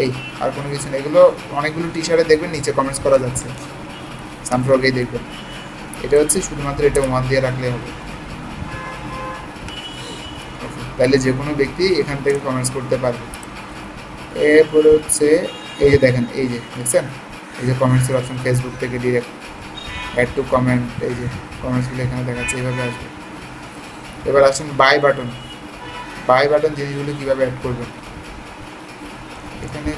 এই আর কোনো কিছু নেই, এগুলো অনেকগুলো টি শার্টে দেখবেন নিচে কমেন্টস করা যাচ্ছে, সানফ্লগেই দেখবেন। এটা হচ্ছে শুধুমাত্র এটা 1 দিয়ে রাখলে হবে, তাহলে যে কোনো ব্যক্তি এখান থেকে কমেন্টস করতে পারবে। এরপরে হচ্ছে এই যে দেখেন, এই যে দেখছেন, এই যে কমেন্টসের অপশন, ফেসবুক থেকে ডিরেক্ট অ্যাড টু কমেন্ট, এই যে কমেন্টসগুলো এখানে দেখাচ্ছে, এইভাবে আসবে। এবার আসেন বাই বাটন, বাই বাটন জিনিসগুলো কীভাবে অ্যাড করবেন। এখানে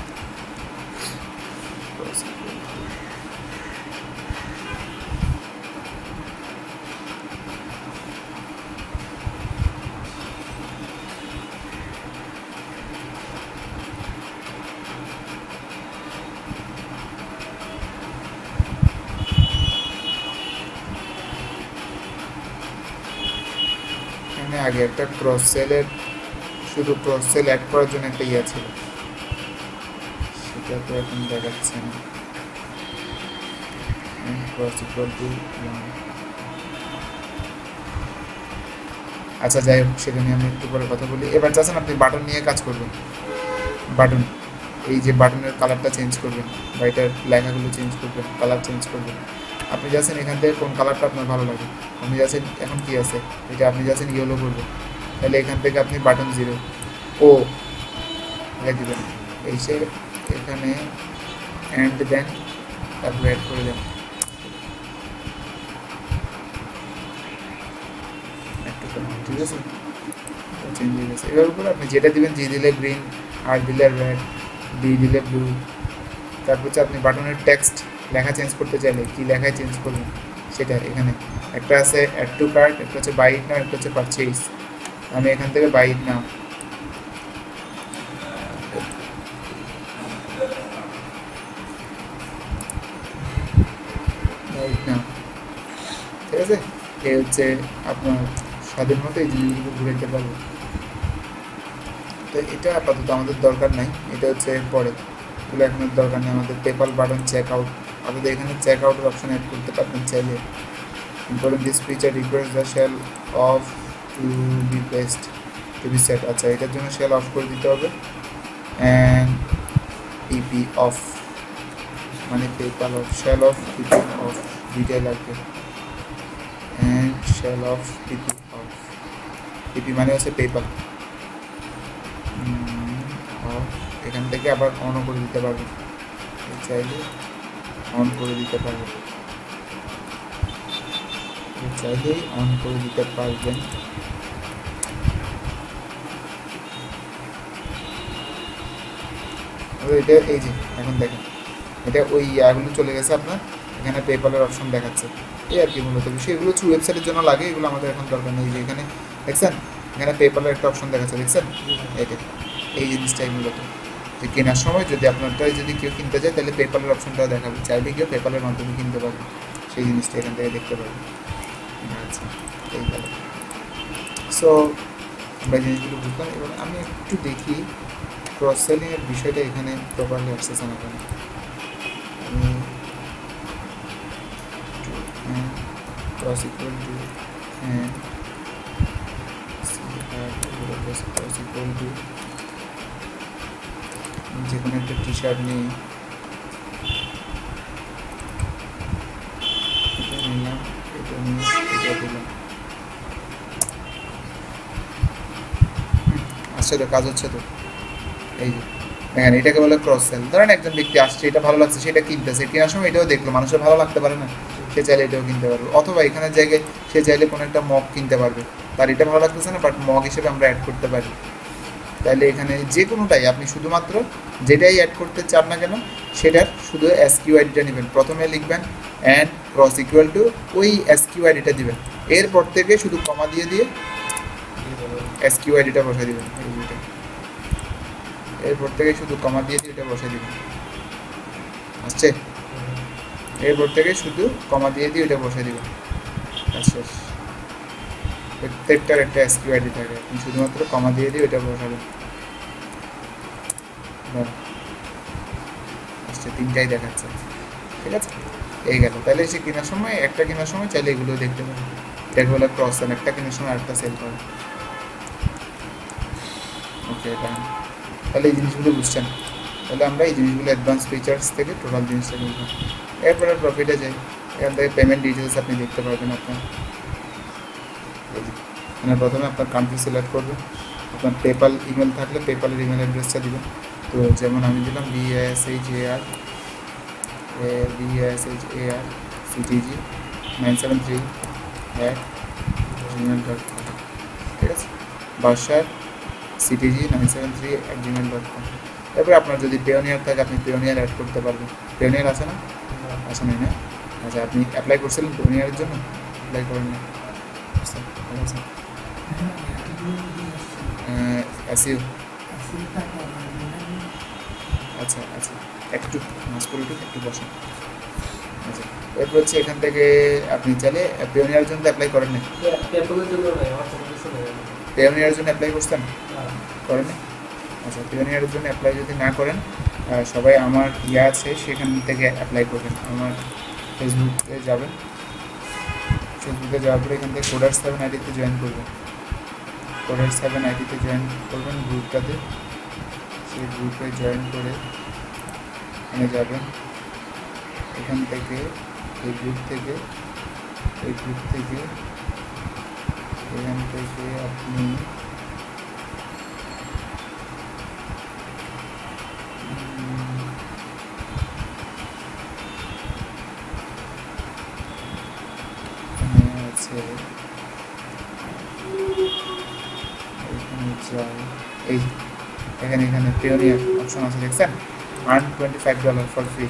আগে একটা ক্রস সেলের, শুধু ক্রস সেল অ্যাড করার জন্য একটা ইয়ে ছিল, সেটা তো এখন দেখাচ্ছে না। আচ্ছা, যাই হোক, সেটা নিয়ে আমি একটু পরে কথা বলি। এবার চাচ্ছেন আপনি বাটন নিয়ে কাজ করবেন, বাটন, এই যে বাটনের কালারটা চেঞ্জ করবেন বা এটার লেখাগুলো চেঞ্জ করবেন, কালার চেঞ্জ করবেন। আপনি যাচ্ছেন এখান থেকে কোন কালারটা আপনার ভালো লাগে, আপনি যাচ্ছেন এখন কি আছে এটা, আপনি যাচ্ছেন ইয়েলো করবেন, তাহলে এখান থেকে আপনি বাটন 0 ও দেবেন, এসে এখানে অ্যান্ড দেন, তারপরে অ্যাড করে দেন, ঠিক আছে, চেঞ্জ হয়ে গেছে। এবার উপরে আপনি যেটা দিবেন, জি দিলে গ্রিন, আর দিলে রেড, ডি দিলে ব্লু। তারপর হচ্ছে আপনি বাটনের টেক্সট লেখা চেঞ্জ করতে চাইলে কি লেখায় চেঞ্জ করবেন সেটা এখানে একটা আছে, অ্যাড টু কার্ট, একটা হচ্ছে বাই ইট নাও, একটা হচ্ছে পারচেজ। আমি এখান থেকে বাই ইট নাও, ঠিক আছে। এ হচ্ছে আপনার স্বাধীন মতো এই জিনিসগুলো ঘুরাইতে পারবে। তো এটা আপাতত আমাদের দরকার নাই, এটা হচ্ছে পরে, এগুলো এখন দরকার নেই আমাদের। পেপাল বাটন চেক আউট, আমাদের এখানে চেক আউটের অপশন অ্যাড করতে পারবেন চাইলে। Important this feature requires the shell off to be best, to be set. আচ্ছা, এটার জন্য শেল অফ করে দিতে হবে অ্যান্ড পিপি অফ, মানে PayPal off, shell off PP off দুইটাই লাগবে। And shell off PP off, PP মানে হচ্ছে পেপাল অফ। এখান থেকে আবার অনও করে দিতে পারবেন, চাইলে অন করে দিতে পারবেন, চাইলেই অন করে দিতে পারবেন। এটা এই যে এখন দেখেন এটা ওই ইয়াগুলো চলে গেছে আপনার, এখানে পেপালের অপশন দেখাচ্ছে। এই আর কি মূলত বিষয়, এগুলো হচ্ছে ওয়েবসাইটের জন্য লাগে, এগুলো আমাদের এখন দরকার নেই। যে এখানে দেখছেন, এখানে পেপালের একটা অপশন দেখাচ্ছে, দেখছেন এটা, এই জিনিসটাই মূলত যে কেনার সময় যদি আপনারটাই যদি কেউ কিনতে চায় তাহলে পেপালের অপশনটাও দেখাবে, চাইলে কেউ পেপালের মাধ্যমে কিনতে পারবে, সেই জিনিসটা এখান থেকে দেখতে পারবে। আচ্ছা, এই গেল। সো আমরা জিনিসগুলো বুঝলাম। এবার আমি একটু দেখি ক্রস সেলিংয়ের বিষয়টা এখানে প্রপারলি আসতেছে না কেন। আমি cross equal to cross equal to যে কোনো একটা টি শার্ট নিই, এটা নিলাম, এটা নিয়ে এটা দিলাম। আচ্ছা, তো কাজ হচ্ছে তো। এই যে দেখেন, এটাকে বলে ক্রস সেল। ধরেন একজন ব্যক্তি আসছে, এটা ভালো লাগছে, সেটা কিনতেছে, কেনার সময় এটাও দেখলো, মানুষের ভালো লাগতে পারে না, সে চাইলে এটাও কিনতে পারবে। অথবা এখানের জায়গায় সে চাইলে কোনো একটা মগ কিনতে পারবে, তার এটা ভালো লাগতেছে না, বাট মগ হিসেবে আমরা অ্যাড করতে পারি। তাহলে এখানে যে কোনোটাই আপনি শুধুমাত্র যেটাই অ্যাড করতে চান না কেন সেটার শুধু এসকিউআইডিটা নেবেন, প্রথমে লিখবেন অ্যান্ড ক্রস ইকুয়াল টু ওই এসকিউআইডিটা দিবেন, এরপর থেকে শুধু কমা দিয়ে দিয়ে এসকিউআইডিটা বসাই দিবেন। এরপর থেকে শুধু কমা দিয়ে দিয়ে এটা বসাই দিবেন, আসছে? এরপর থেকে শুধু কমা দিয়ে দিয়ে এটা বসাই দিবেন, আচ্ছা। প্রত্যেকটার একটা এসকিউআইডি থাকে, আপনি শুধুমাত্র কমা দিয়ে দিয়ে এটা বসাবেন। আচ্ছা, তিনটাই দেখাচ্ছে, ঠিক আছে, এই গেল। তাহলে সে কেনার সময়, একটা কেনার সময় চাইলে এগুলো দেখতে পাবেন। এটাকে বলে ক্রস সেল, একটা কেনার সময় আরেকটা সেল করে। ওকে, ডান। তাহলে এই জিনিসগুলো বুঝছেন। তাহলে আমরা এই জিনিসগুলো অ্যাডভান্স ফিচার্স থেকে টোটাল জিনিসটা বুঝলাম। এরপরে প্রফিটে যাই, এখান থেকে পেমেন্ট ডিটেলস আপনি দেখতে পারবেন। আপনার মানে প্রথমে আপনার কান্ট্রি সিলেক্ট করবেন, আপনার পেপাল ইমেল থাকলে পেপালের ইমেল অ্যাড্রেসটা দিবেন। তো যেমন আমি দিলাম BASHAR CTG973@gmail.com, ঠিক আছে, বাসার CTG973@gmail.com। এরপরে আপনার যদি পেওনিয়ার থাকে আপনি পেওনিয়ার অ্যাড করতে পারবেন। পেওনিয়ার আছে না? আছে নাই না? আচ্ছা, আপনি অ্যাপ্লাই করছিলেন পেওনিয়ারের জন্য? অ্যাপ্লাই করেন না? আচ্ছা, ঠিক আছে। SEO, আচ্ছা আচ্ছা, একটু মাসকুলটুক একটু বসেন। আচ্ছা, এরপর হচ্ছে এখান থেকে আপনি চাইলে পেওনিয়ারের জন্য অ্যাপ্লাই করেন না? পেওনিয়ারের জন্য অ্যাপ্লাই করছেন? করেন না? আচ্ছা, পেওনিয়ারের জন্য অ্যাপ্লাই যদি না করেন, সবাই আমার আছে সেখান থেকে অ্যাপ্লাই করবেন। আমার ফেসবুকে যাবেন, ফেসবুকে যাওয়ার পরে এখান থেকে Coders7 আইডিতে জয়েন করবেন। Coders7 আইডিতে জয়েন করবেন গ্রুপটাতে, সেই গ্রুপে জয়েন করে এখানে যাবেন। এখান থেকে এই গ্রুপ থেকে এখান থেকে আপনি আছে এই এখানে পেওনিয়ার অপশন আছে, দেখছেন? Earn $25 for free.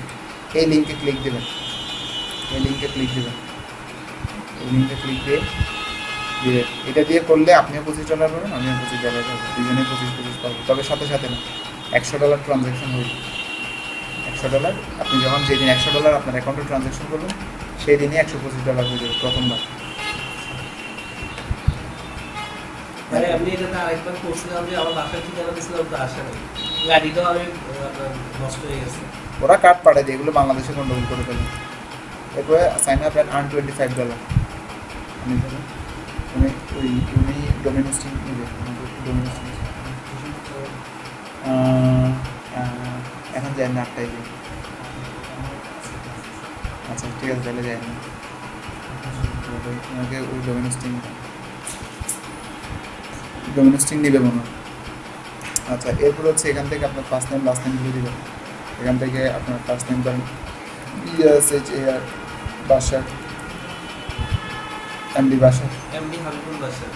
এই লিঙ্কে ক্লিক দেবেন, এই লিঙ্কে ক্লিক দিয়ে এটা দিয়ে করলে আপনিও $25 পাবেন, আমিও $25 পাবো, দুজনে 25 পাবো। তবে সাথে সাথে না, $100 ট্রানজ্যাকশন হইল। $100 আপনি যখন যেদিন $100 আপনার অ্যাকাউন্টে ট্রানজ্যাকশন করবেন সেই দিনই $125 হয়ে যাবে প্রথমবার। মানে আমি এটা আরেকবার করছিলাম যে আমার বাসার ঠিকানা দিয়েছিলাম, তো আসে নাই, গাড়িটাও আমি নষ্ট হয়ে গেছে। ওরা কার্ড পাঠায় দিয়ে এগুলো বাংলাদেশে গন্ডগোল করে ফেলে। এরপরে সাইন আপ অ্যান্ড আর্ন $25 উনি ওই ডোমেন হোস্টিং নেবে। এখন যাই না, 8টায় যাই। আচ্ছা ঠিক আছে, তাহলে যাই না, তোমাকে ওই ডোমিনোস্টিং নেবে মনে হয়। আচ্ছা এরপর হচ্ছে এখান থেকে আপনার ফার্স্ট নেম লাস্ট নেম দিয়ে দেবেন। এখান থেকে আপনার ফার্স্ট নেম ধরেন BSHAR বাসার, এমডি বাসার, এমডি হাবিবুল বাসার,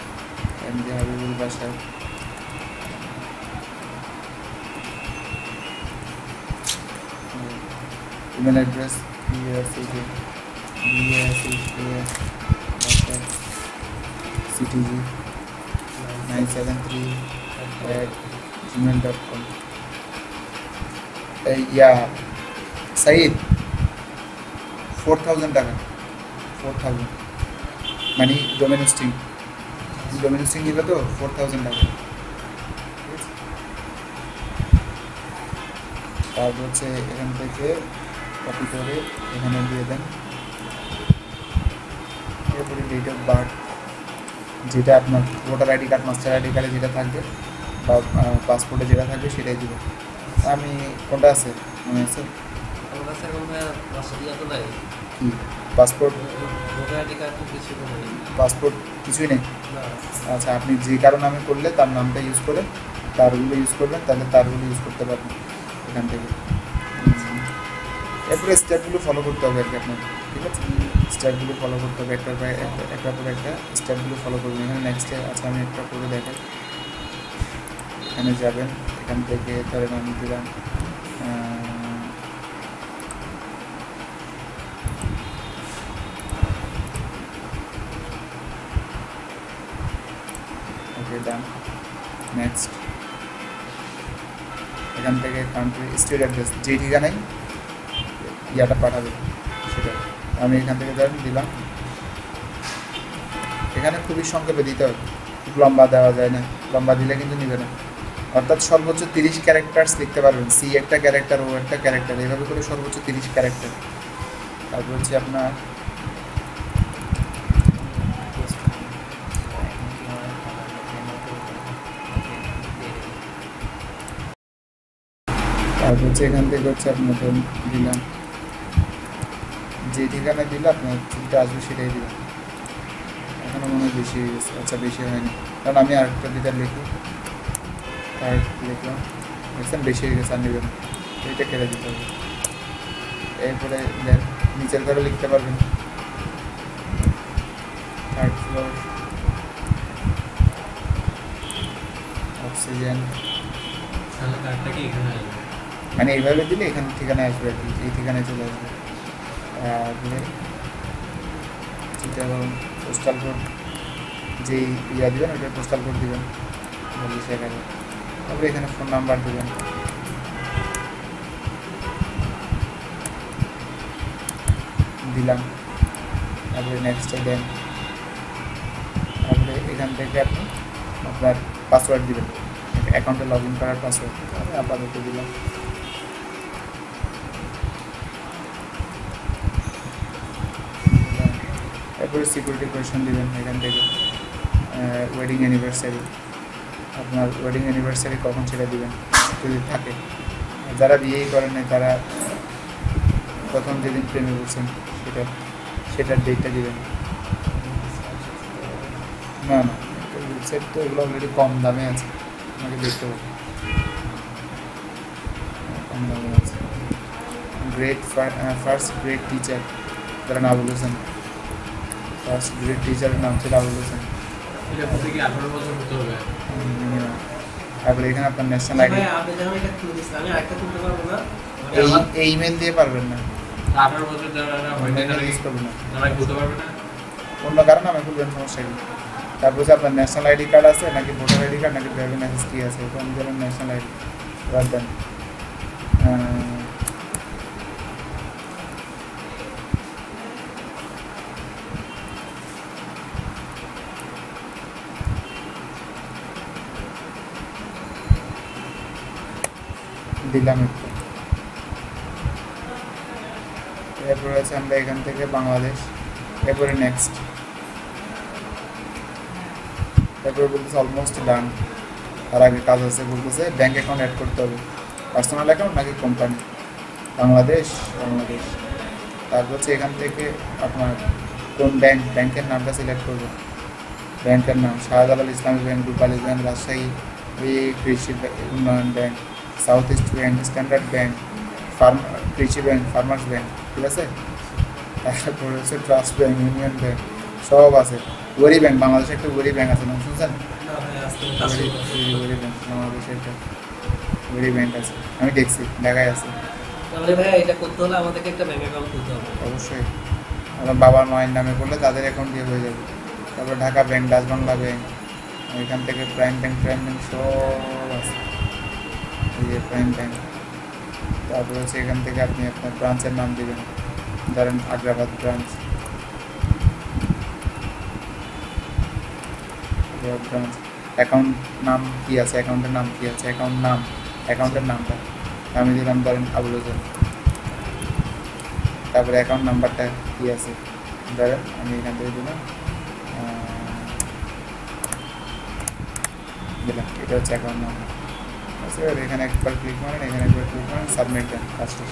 এমডি হাবিবুল বাসার। ইমেল অ্যাড্রেস BSHAR বাসার CTG 973@gmail.com। ইয়া সাইদ 4000 টাকা, 4000 মানে ডোমিনোস্টিং নিলে তো 4000 টাকা। তারপর হচ্ছে এখান থেকে কপি করে এখানে দিয়ে দেন। এরপরে ডেট অফ বার্থ, যেটা আপনার voter ID card master ID কার্ডে যেটা থাকবে বা পাসপোর্টে যেটা থাকবে সেটাই দিব। আমি কোনটা আছে মনে আছে? আমার কাছে এখন ইয়া তো নাই, কি পাসপোর্ট? ভোটার আইডি কার্ড তো কিছু নেই, পাসপোর্ট কিছুই নেই। না। আচ্ছা আপনি যে কারো নামে করলে তার নামটা ইউজ করে তারগুলো ইউজ করবেন, তাহলে তারগুলো ইউজ করতে পারবেন এখান থেকে। এরপরে স্টেপগুলো ফলো করতে হবে আর কি আপনার, ঠিক আছে? স্টেপগুলো ফলো করতে হবে একটার পর একটা স্টেপগুলো ফলো করবেন। এখানে নেক্সটে আচ্ছা আমি একটা করে দেখাই। এখানে যাবেন, এখান থেকে ধরেন আমি দিলাম ওকে ডান। নেক্সট এখান থেকে কান্ট্রি স্টেট অ্যাড্রেস, যে ঠিকানায় ইয়াটা পাঠাবে সেটা আমি এখান থেকে ধরেন দিলাম। এখানে খুবই সংক্ষেপে দিতে হবে, খুব লম্বা দেওয়া যায় না, লম্বা দিলে কিন্তু নেবে না। অর্থাৎ সর্বোচ্চ 30 ক্যারেক্টার্স লিখতে পারবেন, সি একটা ক্যারেক্টার, ও একটা ক্যারেক্টার, এইভাবে করে সর্বোচ্চ 30 ক্যারেক্টার। তারপর হচ্ছে আপনার এখান থেকে হচ্ছে আপনার দিলাম, যে ঠিকানা দিলে আপনার যেটা আসবে সেটাই দিলাম। এখনও মনে হয় বেশি হয়ে গেছে, আচ্ছা বেশি হয়নি, কারণ আমি আরেকটা দিতে লিখি, থার্ড লিখলাম, দেখছেন বেশি হয়ে গেছে, আর নেবেন এইটা কেটে দিতে হবে। এরপরে দেন নিচের ঘরে লিখতে পারবেন থার্ড ফ্লোর অক্সিজেন, মানে এইভাবে দিলে এখানে ঠিকানায় আসবে আর কি, এই ঠিকানায় চলে আসবে। তারপরে পোস্টাল কোড, যেই ইয়া দেবেন ওইটা পোস্টাল কোড দেবেন 40,000। তারপরে এখানে ফোন নাম্বার দেবেন, দিলাম। তারপরে নেক্সটে দেন। তারপরে এখান থেকে আপনি আপনার পাসওয়ার্ড দেবেন, অ্যাকাউন্টে লগ ইন করার পাসওয়ার্ড আমি আপাতত দিলাম। এরপরে সিকিউরিটি কোয়েশন দেবেন এখান থেকে, ওয়েডিং অ্যানিভার্সারি, আপনার ওয়েডিং অ্যানিভার্সারি কখন সেটা দেবেন যদি থাকে। যারা বিয়েই করেন নাই তারা প্রথম যেদিন প্রেমে বলছেন সেটার ডেটটা দেবেন। না না ওয়েবসাইট তো এগুলো অলরেডি কম দামে আছে, আমাকে দেখতে হবে, কম দামে আছে। ফার্স্ট গ্রেড টিচার যারা আবুল হোসেন, ফার্স্ট গ্রেড টিচারের নাম ছিল আবুল হোসেন। তারপরে এখানে আপনার ন্যাশনাল আইডি, এই ইমেল দিয়ে পারবেন না, ইউজ করবেন না, অন্য কারণে আমি খুলবেন, সমস্যা কি। তারপর হচ্ছে আপনার ন্যাশনাল আইডি কার্ড আছে নাকি ভোটার আইডি কার্ড নাকি ড্রাইভিং লাইসেন্স কী আছে, এটা আমি দিলাম ন্যাশনাল আইডি, এবার দেন। দিলাম একটু। এরপরে আছে আমরা এখান থেকে বাংলাদেশ, এরপরে নেক্সট, তারপরে বলতেছে অলমোস্ট ডান, তার আগে কাজ আছে, বলতেছে ব্যাঙ্ক অ্যাকাউন্ট অ্যাড করতে হবে, পার্সোনাল অ্যাকাউন্ট নাকি কোম্পানি, বাংলাদেশ, বাংলাদেশ। তারপর হচ্ছে এখান থেকে আপনার কোন ব্যাংক, ব্যাংকের নামটা সিলেক্ট করবেন। ব্যাংকের নাম শাহজালাল ইসলামী ব্যাংক, রূপালী ব্যাংক, রাজশাহী কৃষি উন্নয়ন bank, south east bank, standard bank, কৃষি ব্যাংক, ফার্মার্স ব্যাংক, ঠিক আছে। তারপরে হচ্ছে ট্রাস্ট ব্যাংক, ইউনিয়ন ব্যাংক, সব আছে। ওয়েরি ব্যাংক, বাংলাদেশে একটা ওয়েরি ব্যাংক আছে, নাম শুনছেন? না ভাই আজকে ওয়েরি ব্যাংক, বাংলাদেশে একটা ওয়েরি ব্যাংক আছে, আমি দেখছি, ঢাকায় আছে। তাহলে ভাই এটা করতে হলে আমাদেরকে একটা ব্যাংক অ্যাকাউন্ট খুলতে হবে। অবশ্যই আমার বাবা মায়ের নামে করলে তাদের অ্যাকাউন্ট দিয়ে হয়ে যাবে। তারপর Dhaka bank, Dutch Bangla bank, এখান থেকে প্রাইম ব্যাংক সব আছে, এই যে প্রাইম ব্যাংক। তারপর হচ্ছে এখান থেকে আপনি আপনার ব্রাঞ্চের নাম দেবেন, ধরেন আগ্রাবাদ ব্রাঞ্চ, ব্রাঞ্চ। অ্যাকাউন্ট নাম কী আছে, অ্যাকাউন্টের নাম কী আছে, অ্যাকাউন্টের নামটা আমি দিলাম ধরেন আবুল হোসেন। তারপরে অ্যাকাউন্ট নাম্বারটা কী আছে, ধরেন আমি এখান থেকে দিলাম, এটা হচ্ছে অ্যাকাউন্ট নাম্বার। আচ্ছা, এবার এখানে একবার ক্লিক করেন, এখানে একবার ক্লিক করেন, সাবমিট দেন, কাজটা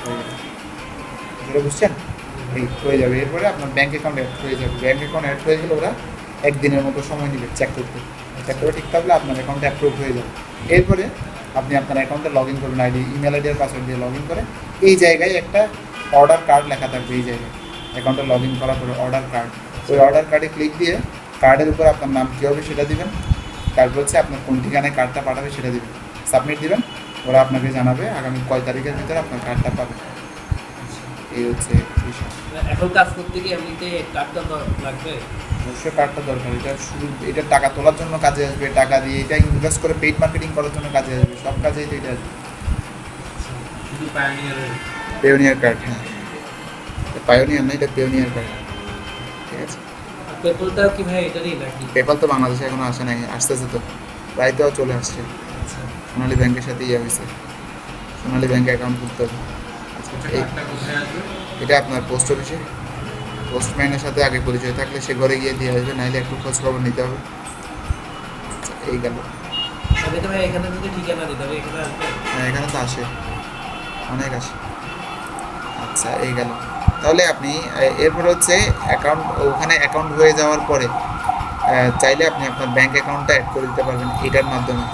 হয়ে যাবে। যেটা বুঝছেন, এই হয়ে যাবে। এরপরে আপনার ব্যাঙ্ক অ্যাকাউন্ট অ্যাড হয়ে যাবে। ব্যাঙ্ক অ্যাকাউন্ট অ্যাড হয়ে গেলে ওরা একদিনের মতো সময় নেবে চেক করতে, চেক করে ঠিক থাকলে আপনার অ্যাকাউন্টে অ্যাপ্রুভ হয়ে যাবে। এরপরে আপনি আপনার অ্যাকাউন্টে লগ ইন করবেন, ইমেল আইডি আর পাসওয়ার্ড দিয়ে লগ ইন করে এই জায়গায় একটা অর্ডার কার্ড লেখা থাকবে, এই জায়গায় অ্যাকাউন্টে লগ ইন করার পরে অর্ডার কার্ড, ওই অর্ডার কার্ডে ক্লিক দিয়ে কার্ডের উপর আপনার নাম কী হবে সেটা দিবেন। তারপর হচ্ছে আপনার কোন ঠিকানায় কার্ডটা পাঠাবে সেটা দিবেন, সাবমিট দিবেন। ওরা আপনাকে জানাবে আগামী কয় তারিখের ভিতরে আপনার কার্ডটা পাবে। এই হচ্ছে বিষয়। এখন কাজ করতে গিয়ে এমনিতে কার্ডটা লাগবে? অবশ্যই কার্ডটা দরকার। এটা শুধু এটা টাকা তোলার জন্য কাজে আসবে, টাকা দিয়ে এটা ইনভেস্ট করে পেইড মার্কেটিং করার জন্য কাজে আসবে, সব কাজেই তো এটা আসবে। শুধু পায়োনিয়ারের পেওনিয়ার কার্ড, হ্যাঁ, পায়োনিয়ার না, এটা পেওনিয়ার কার্ড, ঠিক আছে। পেপলটাও কি ভাই এটারই নাকি? পেপাল তো বাংলাদেশে এখনো আসে নাই, আসতেছে তো, প্রায় তো চলে আসছে। আচ্ছা, সোনালী ব্যাংকের সাথে ইয়ে হয়েছে, সোনালী ব্যাংকে অ্যাকাউন্ট খুলতে হবে। এটা আপনার পোস্ট অফিসে পোস্টম্যানের সাথে আগে পরিচয় থাকলে সে ঘরে গিয়ে দিয়ে আসবে, নাইলে একটু খোঁজ খবর নিতে হবে। এই গেল। আমি তো ভাই এখানে যদি ঠিকানা দিতে হবে, এখানে আসবে? হ্যাঁ, এখানে তো আসে, অনেক আসে। আচ্ছা, এই গেল। তাহলে আপনি এরপরে হচ্ছে অ্যাকাউন্ট, ওখানে অ্যাকাউন্ট হয়ে যাওয়ার পরে চাইলে আপনি আপনার ব্যাঙ্ক অ্যাকাউন্টটা অ্যাড করে দিতে পারবেন এটার মাধ্যমে।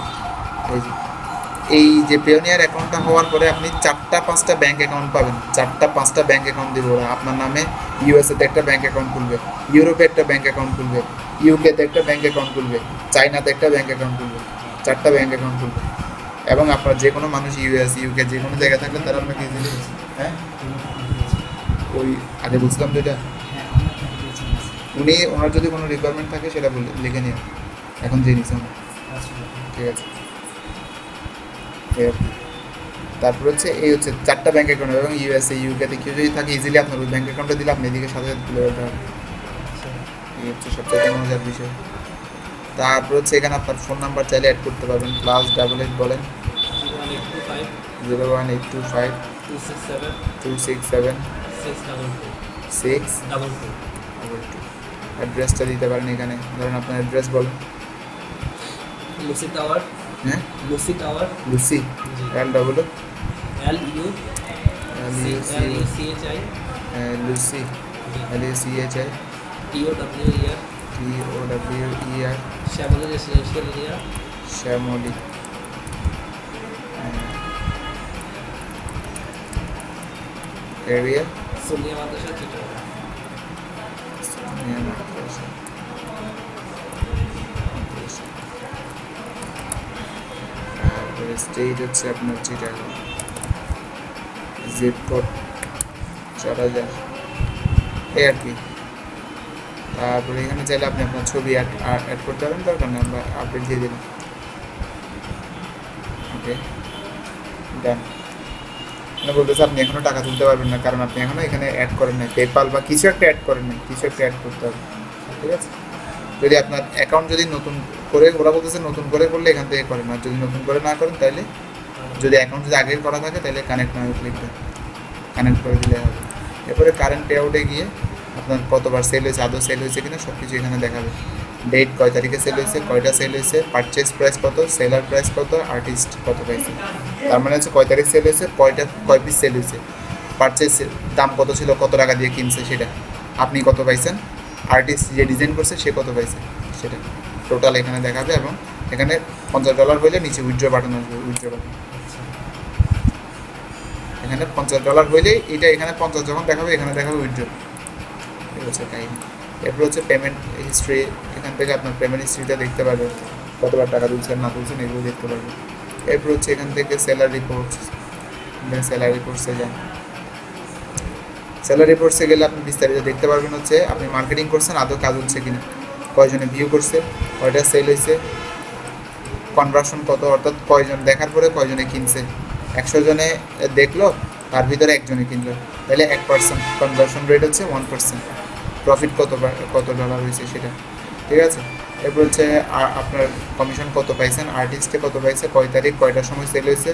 এই যে পেওনিয়ার অ্যাকাউন্টটা হওয়ার পরে আপনি 4-5টা ব্যাঙ্ক অ্যাকাউন্ট পাবেন, 4-5টা ব্যাঙ্ক অ্যাকাউন্ট দেবে ওরা আপনার নামে। ইউএসএতে একটা ব্যাঙ্ক অ্যাকাউন্ট খুলবে, ইউরোপে একটা ব্যাঙ্ক অ্যাকাউন্ট খুলবে, ইউকেতে একটা ব্যাঙ্ক অ্যাকাউন্ট খুলবে, চায়নাতে একটা ব্যাঙ্ক অ্যাকাউন্ট খুলবে, 4টা ব্যাঙ্ক অ্যাকাউন্ট খুলবে। এবং আপনার যে কোনো মানুষ ইউএস ইউকে যে কোনো জায়গায় থাকলে তারা আপনাকে ইজিলি, হ্যাঁ ওই আগে বুঝলাম তো এটা, ওনার যদি কোনো রিকোয়ারমেন্ট থাকে সেটা বলে লিখে নিন, এখন যে নিচ্ছেন, ঠিক আছে। তারপর হচ্ছে এই হচ্ছে 4টা ব্যাঙ্ক অ্যাকাউন্ট, এবং ইউএসএ ইউকেতে কেউ যদি থাকে ইজিলি আপনার ওই ব্যাঙ্ক অ্যাকাউন্টে দিলে আপনি এদিকে সাথে সাথে তুলে রাখতে হবে। এই হচ্ছে সবচেয়ে মজার বিষয়। তারপর হচ্ছে এখানে আপনার ফোন নাম্বার চাইলে অ্যাড করতে পারবেন, +88 বলেন 01825 267 622। অ্যাড্রেসটা দিতে পারেন এখানে, ধরেন আপনার অ্যাড্রেস বলেন। লুসি টাওয়ার, হ্যাঁ Luci tower, Luci, LUCI, Luci, LUCHI, TOWER, Shyamoli residential area, Shyamoli, area, Sonia Madrasa, Chittagong. তারপরে স্টেট হচ্ছে আপনার চিটাগাং, জিপ কোড 4000, এই আর কি। তারপরে এখানে চাইলে আপনি আপনার ছবি অ্যাড করতে পারেন, দরকার নেই, আমরা আপডেট দিয়ে দিলাম। ওকে, ডান। বলতেছে আপনি এখনো টাকা তুলতে পারবেন না, কারণ আপনি এখনো এখানে অ্যাড করেন নাই, পেপাল বা কিছু একটা অ্যাড করেন নাই, কিছু একটা অ্যাড করতে হবে, ঠিক আছে। যদি আপনার অ্যাকাউন্ট যদি নতুন করে, ওরা বলতেছে নতুন করে করলে এখান থেকে করেন, আর যদি নতুন করে না করেন তাহলে, যদি অ্যাকাউন্ট যদি আগের করা থাকে তাহলে কানেক্ট না ক্লিক দেন, কানেক্ট করে দিলে হবে। এরপরে কারেন্ট পে আউটে গিয়ে আপনার কতবার সেল হয়েছে, আদৌ সেল হয়েছে কিনা সব কিছু এখানে দেখাবে। ডেট কয় তারিখে সেল হয়েছে, কয়টা সেল হয়েছে, পারচেস প্রাইস কত, সেলার প্রাইস কত, আর্টিস্ট কত পাইছে। তার মানে হচ্ছে কয় তারিখ সেল হয়েছে, কয় পিস সেল হয়েছে, পারচেস দাম কত ছিল, কত টাকা দিয়ে কিনছে সেটা, আপনি কত পাইছেন, আর্টিস্ট যে ডিজাইন করছে সে কত পাইছে সেটা টোটাল এখানে দেখাবে। এবং এখানে $50 হইলে নিচে উইথড্র বাটন আসবে, উইথড্র বাটন এখানে $50 হইলে এটা এখানে 50 যখন দেখাবে এখানে দেখাবে উইথড্র। এই হচ্ছে কাহিনি। এরপর হচ্ছে পেমেন্ট হিস্ট্রি, এখান থেকে আপনার পেমেন্ট হিস্ট্রিটা দেখতে পারবেন, কতবার টাকা তুলছেন না তুলছেন এগুলো দেখতে পারবেন। এরপর হচ্ছে এখান থেকে সেলার রিপোর্টস, সেলার রিপোর্টসে যান। সেলার রিপোর্টসে গেলে আপনি বিস্তারিত দেখতে পারবেন হচ্ছে আপনি মার্কেটিং করছেন আদৌ কাজ হচ্ছে কিনা, কয়জনে ভিউ করছে, কয়টা সেল হয়েছে, কনভার্সন কত, অর্থাৎ কয়জন দেখার পরে কয়জনে কিনছে। 100 জনে দেখলো তার ভিতরে একজনে কিনলো, তাহলে 1% কনভার্সন রেট হচ্ছে 1%। প্রফিট কত ডলার হয়েছে সেটা, ঠিক আছে। এরপর হচ্ছে আপনার কমিশন কত পাইছেন, আর্টিস্টে কত পাইছে, কয় তারিখ কয়টার সময় সেল হয়েছে,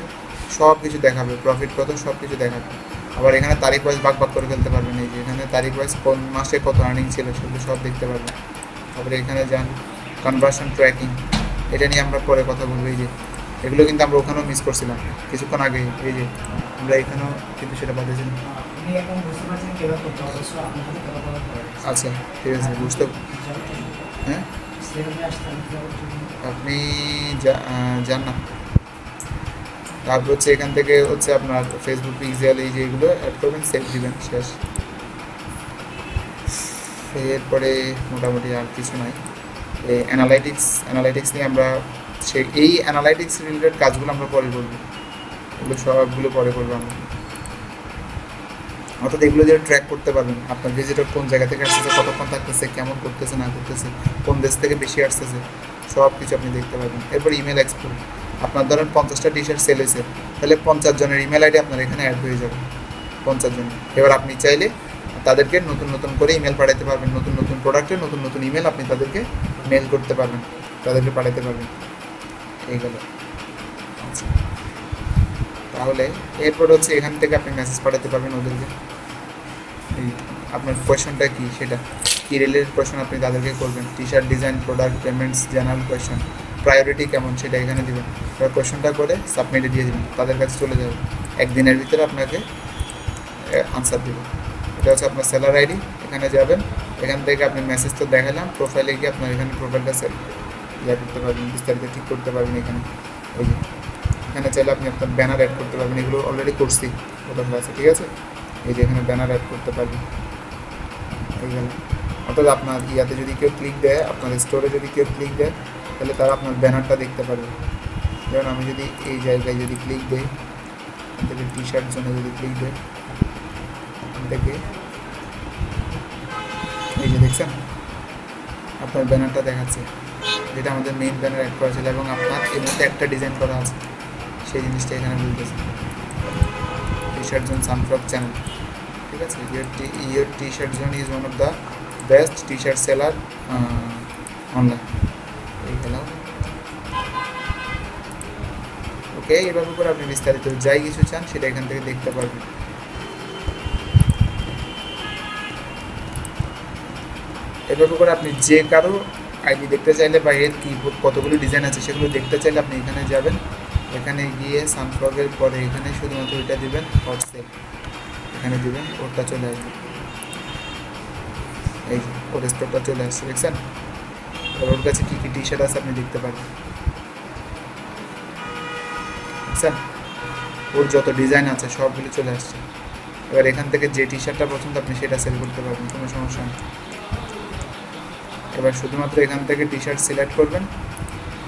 সব কিছু দেখাবে, প্রফিট কত সব কিছু দেখাবে। আবার এখানে তারিখ ওয়াইজ ভাগ করে ফেলতে পারবেন, এই যে এখানে তারিখ ওয়াইজ কোন মাসে কত আর্নিং ছিল সেগুলো সব দেখতে পারবেন। তারপরে এখানে যান কনভার্সন ট্র্যাকিং, এটা নিয়ে আমরা পরে কথা বলবো। এই যে এগুলো কিন্তু আমরা ওখানেও মিস করছিলাম কিছুক্ষণ আগে, এই যে আমরা এখানেও কিন্তু সেটা বাদেছিলাম। আচ্ছা ঠিক আছে, বুঝতে হ্যাঁ আপনি যান না। তারপর হচ্ছে এখান থেকে হচ্ছে আপনার ফেসবুক পিক্সেল এই যে এগুলো অ্যাড করবেন, সেভ দিবেন, শেষ। এরপরে মোটামুটি আর কিছু নাই। এই অ্যানালাইটিক্স নিয়ে আমরা এই অ্যানালাইটিক্স রিলেটেড কাজগুলো আমরা পরে করবো, এগুলো সবগুলো পরে করবো আমরা। অর্থাৎ এগুলো দিয়ে ট্র্যাক করতে পারবেন আপনার ভিজিটর কোন জায়গা থেকে আসতেছে, কতক্ষণ থাকতেছে, কেমন করতেছে না করতেছে, কোন দেশ থেকে বেশি আসতেছে, সব কিছু আপনি দেখতে পারবেন। এরপর ইমেল এক্সপোর্ট, আপনার ধরেন 50টা টি-শার্ট সেল হয়েছে, তাহলে 50 জনের ইমেল আইডি আপনার এখানে অ্যাড হয়ে যাবে, 50 জন। এবার আপনি চাইলে তাদেরকে নতুন করে ইমেল পাঠাতে পারবেন, নতুন প্রোডাক্টের নতুন ইমেল আপনি তাদেরকে মেল করতে পারবেন, তাদেরকে পাঠাতে পারবেন। এইগুলো আচ্ছা, তাহলে এরপর হচ্ছে এখান থেকে আপনি মেসেজ পাঠাতে পারবেন ওদেরকে, এই আপনার কোয়েশনটা কী সেটা কী রিলেটেড কোয়েশন আপনি তাদেরকে করবেন, T-shirt design, product, payments, general question, priority কেমন সেটা এখানে দেবেন। এবার কোয়েশনটা করে সাবমিটে দিয়ে দেবেন, তাদের কাছে চলে যাবে, একদিনের ভিতরে আপনাকে আনসার দেবে। এটা হচ্ছে আপনার সেলার আইডি, এখানে যাবেন, এখান থেকে আপনি মেসেজ তো দেখালাম, প্রোফাইলে গিয়ে আপনার এখানে প্রোফাইলটা সেল করতে পারবেন, বিস্তারিত ঠিক করতে পারবেন। এখানে এই যে এখানে চাইলে আপনি আপনার ব্যানার অ্যাড করতে পারবেন, এগুলো অলরেডি করছি ওটা আছে, ঠিক আছে। এই যে এখানে ব্যানার অ্যাড করতে পারবেন, এইখানে অর্থাৎ আপনার ইয়াতে যদি কেউ ক্লিক দেয়, আপনার স্টোরে যদি কেউ ক্লিক দেয় তাহলে তারা আপনার ব্যানারটা দেখতে পারবে। যেমন আমি যদি এই জায়গায় যদি ক্লিক দিই, এখান থেকে টি-শার্ট জন্য যদি ক্লিক দেয়, এখান থেকে এই যে দেখছেন আপনার ব্যানারটা দেখাচ্ছে, যেটা আমাদের মেইন ব্যানার অ্যাড করা ছিল, এবং আপনার এর মধ্যে একটা ডিজাইন করা আছে, সেই জিনিসটা এখানে বলতেছে টি-শার্ট জোন সানফ্রক চ্যানেল, ঠিক আছে। Your T-shirt zone is one of the best T-shirt seller online, এই গেলাম। ওকে, এভাবে করে আপনি বিস্তারিত যাই কিছু চান সেটা এখান থেকে দেখতে পারবেন। এভাবে করে আপনি যে কারো আইডি দেখতে চাইলে বা এর কী কতগুলো ডিজাইন আছে সেগুলো দেখতে চাইলে আপনি এখানে যাবেন, এখানে গিয়ে সানফ্রগের পরে এখানে শুধুমাত্র ওইটা দিবেন, হোয়াটসঅ্যাপ এখানে দিবেন, ওরটা চলে আসবে, এই যে ওর স্টোরটা চলে আসছে, দেখছেন। ওর কাছে কী কী টি-শার্ট আছে আপনি দেখতে পারবেন, দেখছেন ওর যত ডিজাইন আছে সবগুলো চলে আসছে। এবার এখান থেকে যে টি-শার্টটা পছন্দ আপনি সেটা সেল করতে পারবেন, কোনো সমস্যা নেই। এবার শুধুমাত্র এখান থেকে টি-শার্ট সিলেক্ট করবেন,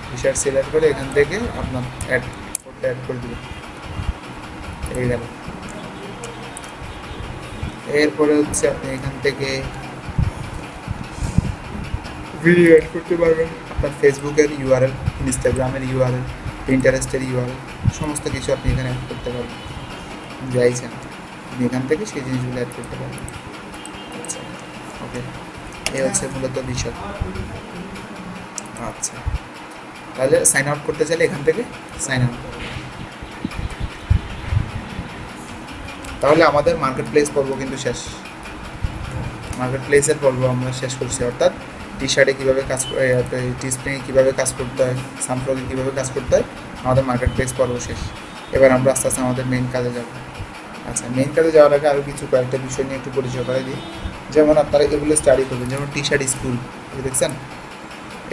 টি-শার্ট সিলেক্ট করে এখান থেকে আপনার কোডটা অ্যাড করে দেবেন, এই গেল। এরপরে হচ্ছে আপনি এখান থেকে ভিডিও অ্যাড করতে পারবেন, আপনার ফেসবুকের ইউআরএল, ইনস্টাগ্রামের ইউআরএল, পিন্টারেস্টের ইউআরএল, সমস্ত কিছু আপনি এখানে অ্যাড করতে পারবেন, যাই চান আপনি এখান থেকে সেই জিনিসগুলো অ্যাড করতে পারবেন। আচ্ছা ওকে, এই হচ্ছে মূলত বিষয়। আচ্ছা, তাহলে সাইন আউট করতে চাইলে এখান থেকে সাইন আউট, তাহলে আমাদের মার্কেট প্লেস পর্ব কিন্তু শেষ, মার্কেট প্লেসের পর্ব আমরা শেষ করছি, অর্থাৎ টি শার্টে কীভাবে কাজ টি স্প্রিংয়ে কীভাবে কাজ করতে হয়, সানফ্রগে কীভাবে কাজ করতে হয়, আমাদের মার্কেট প্লেস পর্ব শেষ। এবার আমরা আস্তে আস্তে আমাদের মেইন কাজে যাব। আচ্ছা, মেইন কাজে যাওয়ার আগে আরও কিছু কয়েকটা বিষয় নিয়ে একটু পরিচয় করে দিই। যেমন আপনারা এগুলো স্টাডি করবেন, যেমন টি শার্ট স্কুল দেখছেন,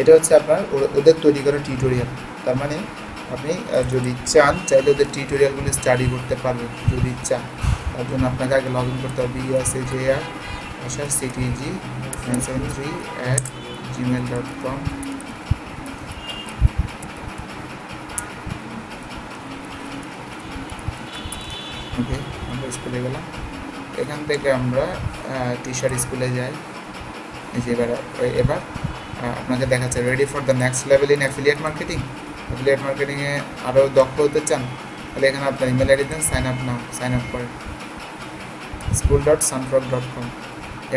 এটা হচ্ছে আপনার ওদের তৈরি করা টিউটোরিয়াল। তার মানে আপনি যদি চান চাইলে ওদের টিউটোরিয়ালগুলো স্টাডি করতে পারবেন যদি চান। তার জন্য আপনাকে আগে লগ ইন করতে হবে BSHAR-CTG973@gmail.com। ওকে, আমরা স্কুলে গেলাম। এখান থেকে আমরা টি শার্ট স্কুলে যাই। এই যে এবার আপনাকে দেখাচ্ছে ready for the next level in affiliate marketing. Affiliate মার্কেটিংয়ে আরও দক্ষ হতে চান তাহলে এখানে আপনার ইমেল আইডি দেন, সাইন আপ করেন school.sunfrog.com।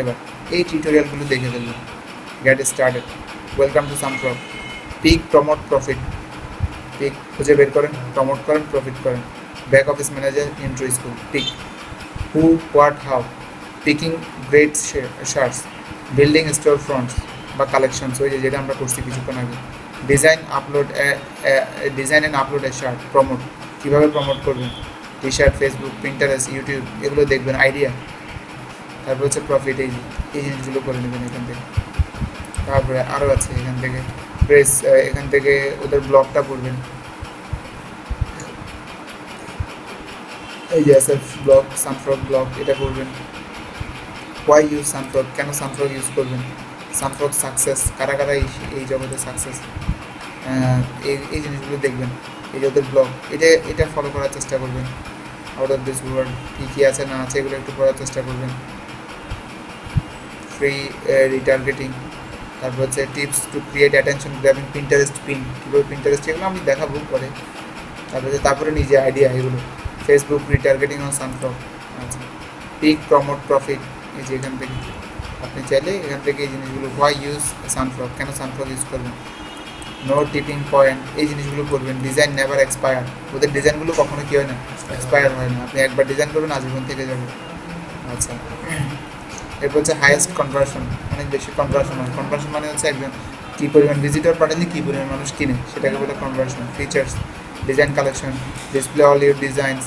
এবার এই টিউটোরিয়ালগুলো দেখে ফেললাম। Get started, welcome to SunFrog. Pick, promote, profit. Pick খুঁজে বের করেন, প্রমোট করেন, প্রফিট করেন। Back office manager, intro school. Pick who, what, how. Picking great shirts, building storefronts বা কালেকশনস, ওই যেটা আমরা করছি কিছুক্ষণ আগে। Design and upload A shirt. Promote, কীভাবে প্রমোট করবেন, T shirt, Facebook, Pinterest, YouTube, এগুলো দেখবেন, আইডিয়া। তারপর হচ্ছে প্রফিট, এই জিনিসগুলো করে নেবেন এখান থেকে। তারপরে আরও আছে এখান থেকে প্রেস, এখান থেকে ওদের ব্লগটা করবেন, এই যে আছে ব্লগ, সানফ্রগ ব্লগ, এটা করবেন। ওয়াই ইউজ সানফ্রগ, কেন সানফ্রগ ইউজ করবেন, সানফ্রগ সাকসেস, কারা কারা এই জগতে সাকসেস, এই জিনিসগুলো দেখবেন। এই যে ওদের ব্লগ, এটা ফলো করার চেষ্টা করবেন। আউট অফ দিস ওয়ার্ল্ড কী আছে না আছে এগুলো একটু পড়ার চেষ্টা করবেন। ফ্রি রিটার্গেটিং, তারপর হচ্ছে tips to create attention grabbing, Pinterest pin, কীভাবে পিন্টারেস্ট, এগুলো আমি দেখাবো পরে। তারপরে নিজে আইডিয়া, এগুলো ফেসবুক রিটার্গেটিং অন সানফ্রগ। আচ্ছা, পিক, প্রমোট, প্রফিট, এই যে এখান থেকে আপনি চাইলে এখান থেকে এই জিনিসগুলো, হোয়াই ইউজ সানফ্রগ, কেন সানফ্রগ ইউজ করবেন, নো টিপিং পয়েন্ট, এই জিনিসগুলো করবেন। ডিজাইন নেভার এক্সপায়ার, ওদের ডিজাইনগুলো কখনো কী হয় না, এক্সপায়ার হয় না। আপনি একবার ডিজাইন করবেন আজীবন থেকে যাবে। আচ্ছা, এরপর হচ্ছে হাইয়েস্ট কনভার্সন, অনেক বেশি কনভার্সন হয়। কনভার্সন মানে হচ্ছে একজন কী পরিমাণ ভিজিটর পাঠালে কী পরিমাণ মানুষ কিনে, সেটাকে বলে conversion. Features, design collection, display all your designs,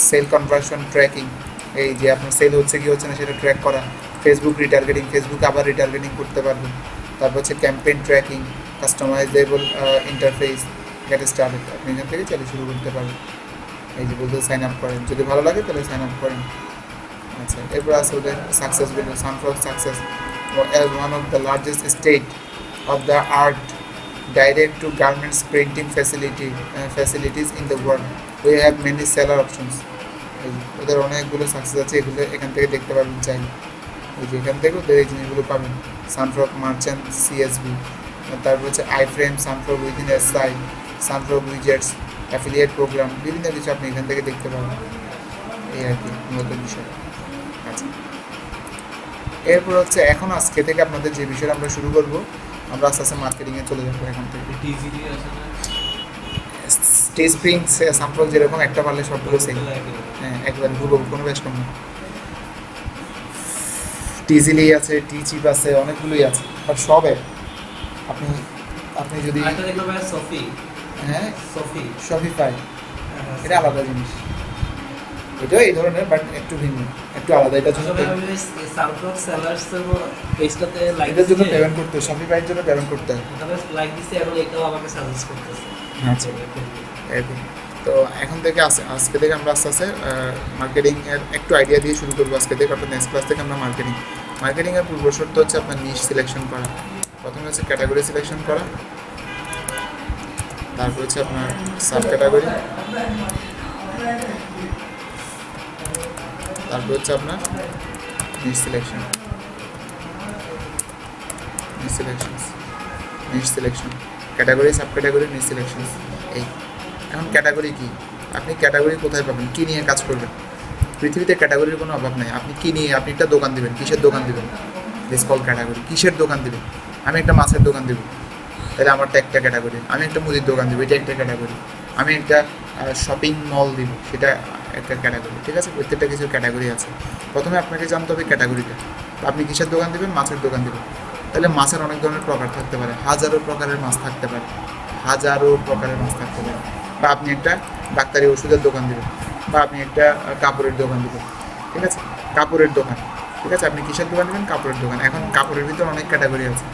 sell conversion tracking, এই যে আপনার সেল হচ্ছে কি হচ্ছে না সেটা ট্র্যাক করা। ফেসবুক রিটার্গেটিং, ফেসবুক আবার রিটার্গেটিং করতে পারবেন। তারপর হচ্ছে campaign tracking, customisable interface. Get started, আপনি এখান থেকে চালিয়ে শুরু করতে পারবেন। এই যে বলতে সাইন আপ করেন, যদি ভালো লাগে তাহলে সাইন আপ করেন। আচ্ছা, এরপর আছে ওদের সাকসেসগুলো। সানফ্রগ success as one of the largest state of the art direct to garments printing facilities in the world. We have many seller options. ওদের অনেকগুলো সাকসেস আছে, এগুলো এখান থেকে দেখতে পারবেন চাইলে। এই যে এখান থেকে ওদের এই জিনিসগুলো পাবেন। সানফ্রগ মার্চেন্ট, সিএসবি, তারপর হচ্ছে iframe, SunFrog within SI, SunFrog widgets, affiliate program, বিভিন্ন কিছু আপনি এখান থেকে দেখতে পাবেন। এই আর কি নতুন বিষয়। আচ্ছা, এরপর হচ্ছে এখন আজকে থেকে আপনাদের যে বিষয়টা আমরা শুরু করব, আমরা আস্তে আস্তে মার্কেটিংয়ে চলে যাবো এখান থেকে। স্প্রিং, সানফ্রগ যেরকম একটা পারলে সবগুলো সেম, হ্যাঁ একবারে ভুলবো, কোনো বেশ কম না। টিজিলি আছে, টি চিপ আছে, অনেকগুলোই আছে, বাট সব এক। আপনি যদি হ্যাঁ শপিফাই, এটা আলাদা জিনিস, এটাও এই ধরনের বাট একটু ভিন্ন, একটু আলাদা। এটার জন্য সানফ্রগ সেলার্সের পেজটাতে লাইক এটার জন্য পেমেন্ট করতে হয়, শপিফাইয়ের জন্য পেমেন্ট করতে হয়। তবে লাইক দিতে এখন এটাও আমাকে সাজেস্ট করতেছে। আচ্ছা, তো এখন থেকে আজকে থেকে আমরা আস্তে আস্তে মার্কেটিংয়ের একটু আইডিয়া দিয়ে শুরু করবো আজকে থেকে। আপনার নেক্সট ক্লাস থেকে আমরা মার্কেটিংয়ের পূর্ব শর্ত হচ্ছে আপনার নিশ সিলেকশন করা। প্রথমে হচ্ছে ক্যাটাগরি সিলেকশন করা, তারপর হচ্ছে আপনার সাব ক্যাটাগরি, তারপর হচ্ছে আপনার নিশ সিলেকশন, ক্যাটাগরি, সাব ক্যাটাগরি, নিশ সিলেকশন। এই এখন ক্যাটাগরি কি, আপনি ক্যাটাগরি কোথায় পাবেন, কী নিয়ে কাজ করবেন। পৃথিবীতে ক্যাটাগরির কোনো অভাব নেই। আপনি কী নিয়ে, আপনি একটা দোকান দেবেন, কিসের দোকান দেবেন, দিস কল ক্যাটাগরি। কিসের দোকান দেবেন, আমি একটা মাছের দোকান দেবো, তাহলে আমারটা একটা ক্যাটাগরি। আমি একটা মুদির দোকান দেবো, এটা একটা ক্যাটাগরি। আমি একটা শপিং মল দিব, সেটা একটা ক্যাটাগরি। ঠিক আছে, প্রত্যেকটা কিছু ক্যাটাগরি আছে। প্রথমে আপনাকে জানতে হবে ক্যাটাগরিটা, আপনি কিসের দোকান দেবেন, মাছের দোকান দেবেন, তাহলে মাছের অনেক ধরনের প্রকার থাকতে পারে, হাজারো প্রকারের মাছ থাকতে পারে, হাজারো প্রকারের মাছ থাকতে পারে। বা আপনি একটা ডাক্তারি ওষুধের দোকান দেবেন, বা আপনি একটা কাপড়ের দোকান দেবেন, ঠিক আছে, কাপড়ের দোকান, ঠিক আছে, আপনি কিসের দোকান দেবেন? কাপড়ের দোকান। এখন কাপড়ের ভিতরে অনেক ক্যাটাগরি আছে,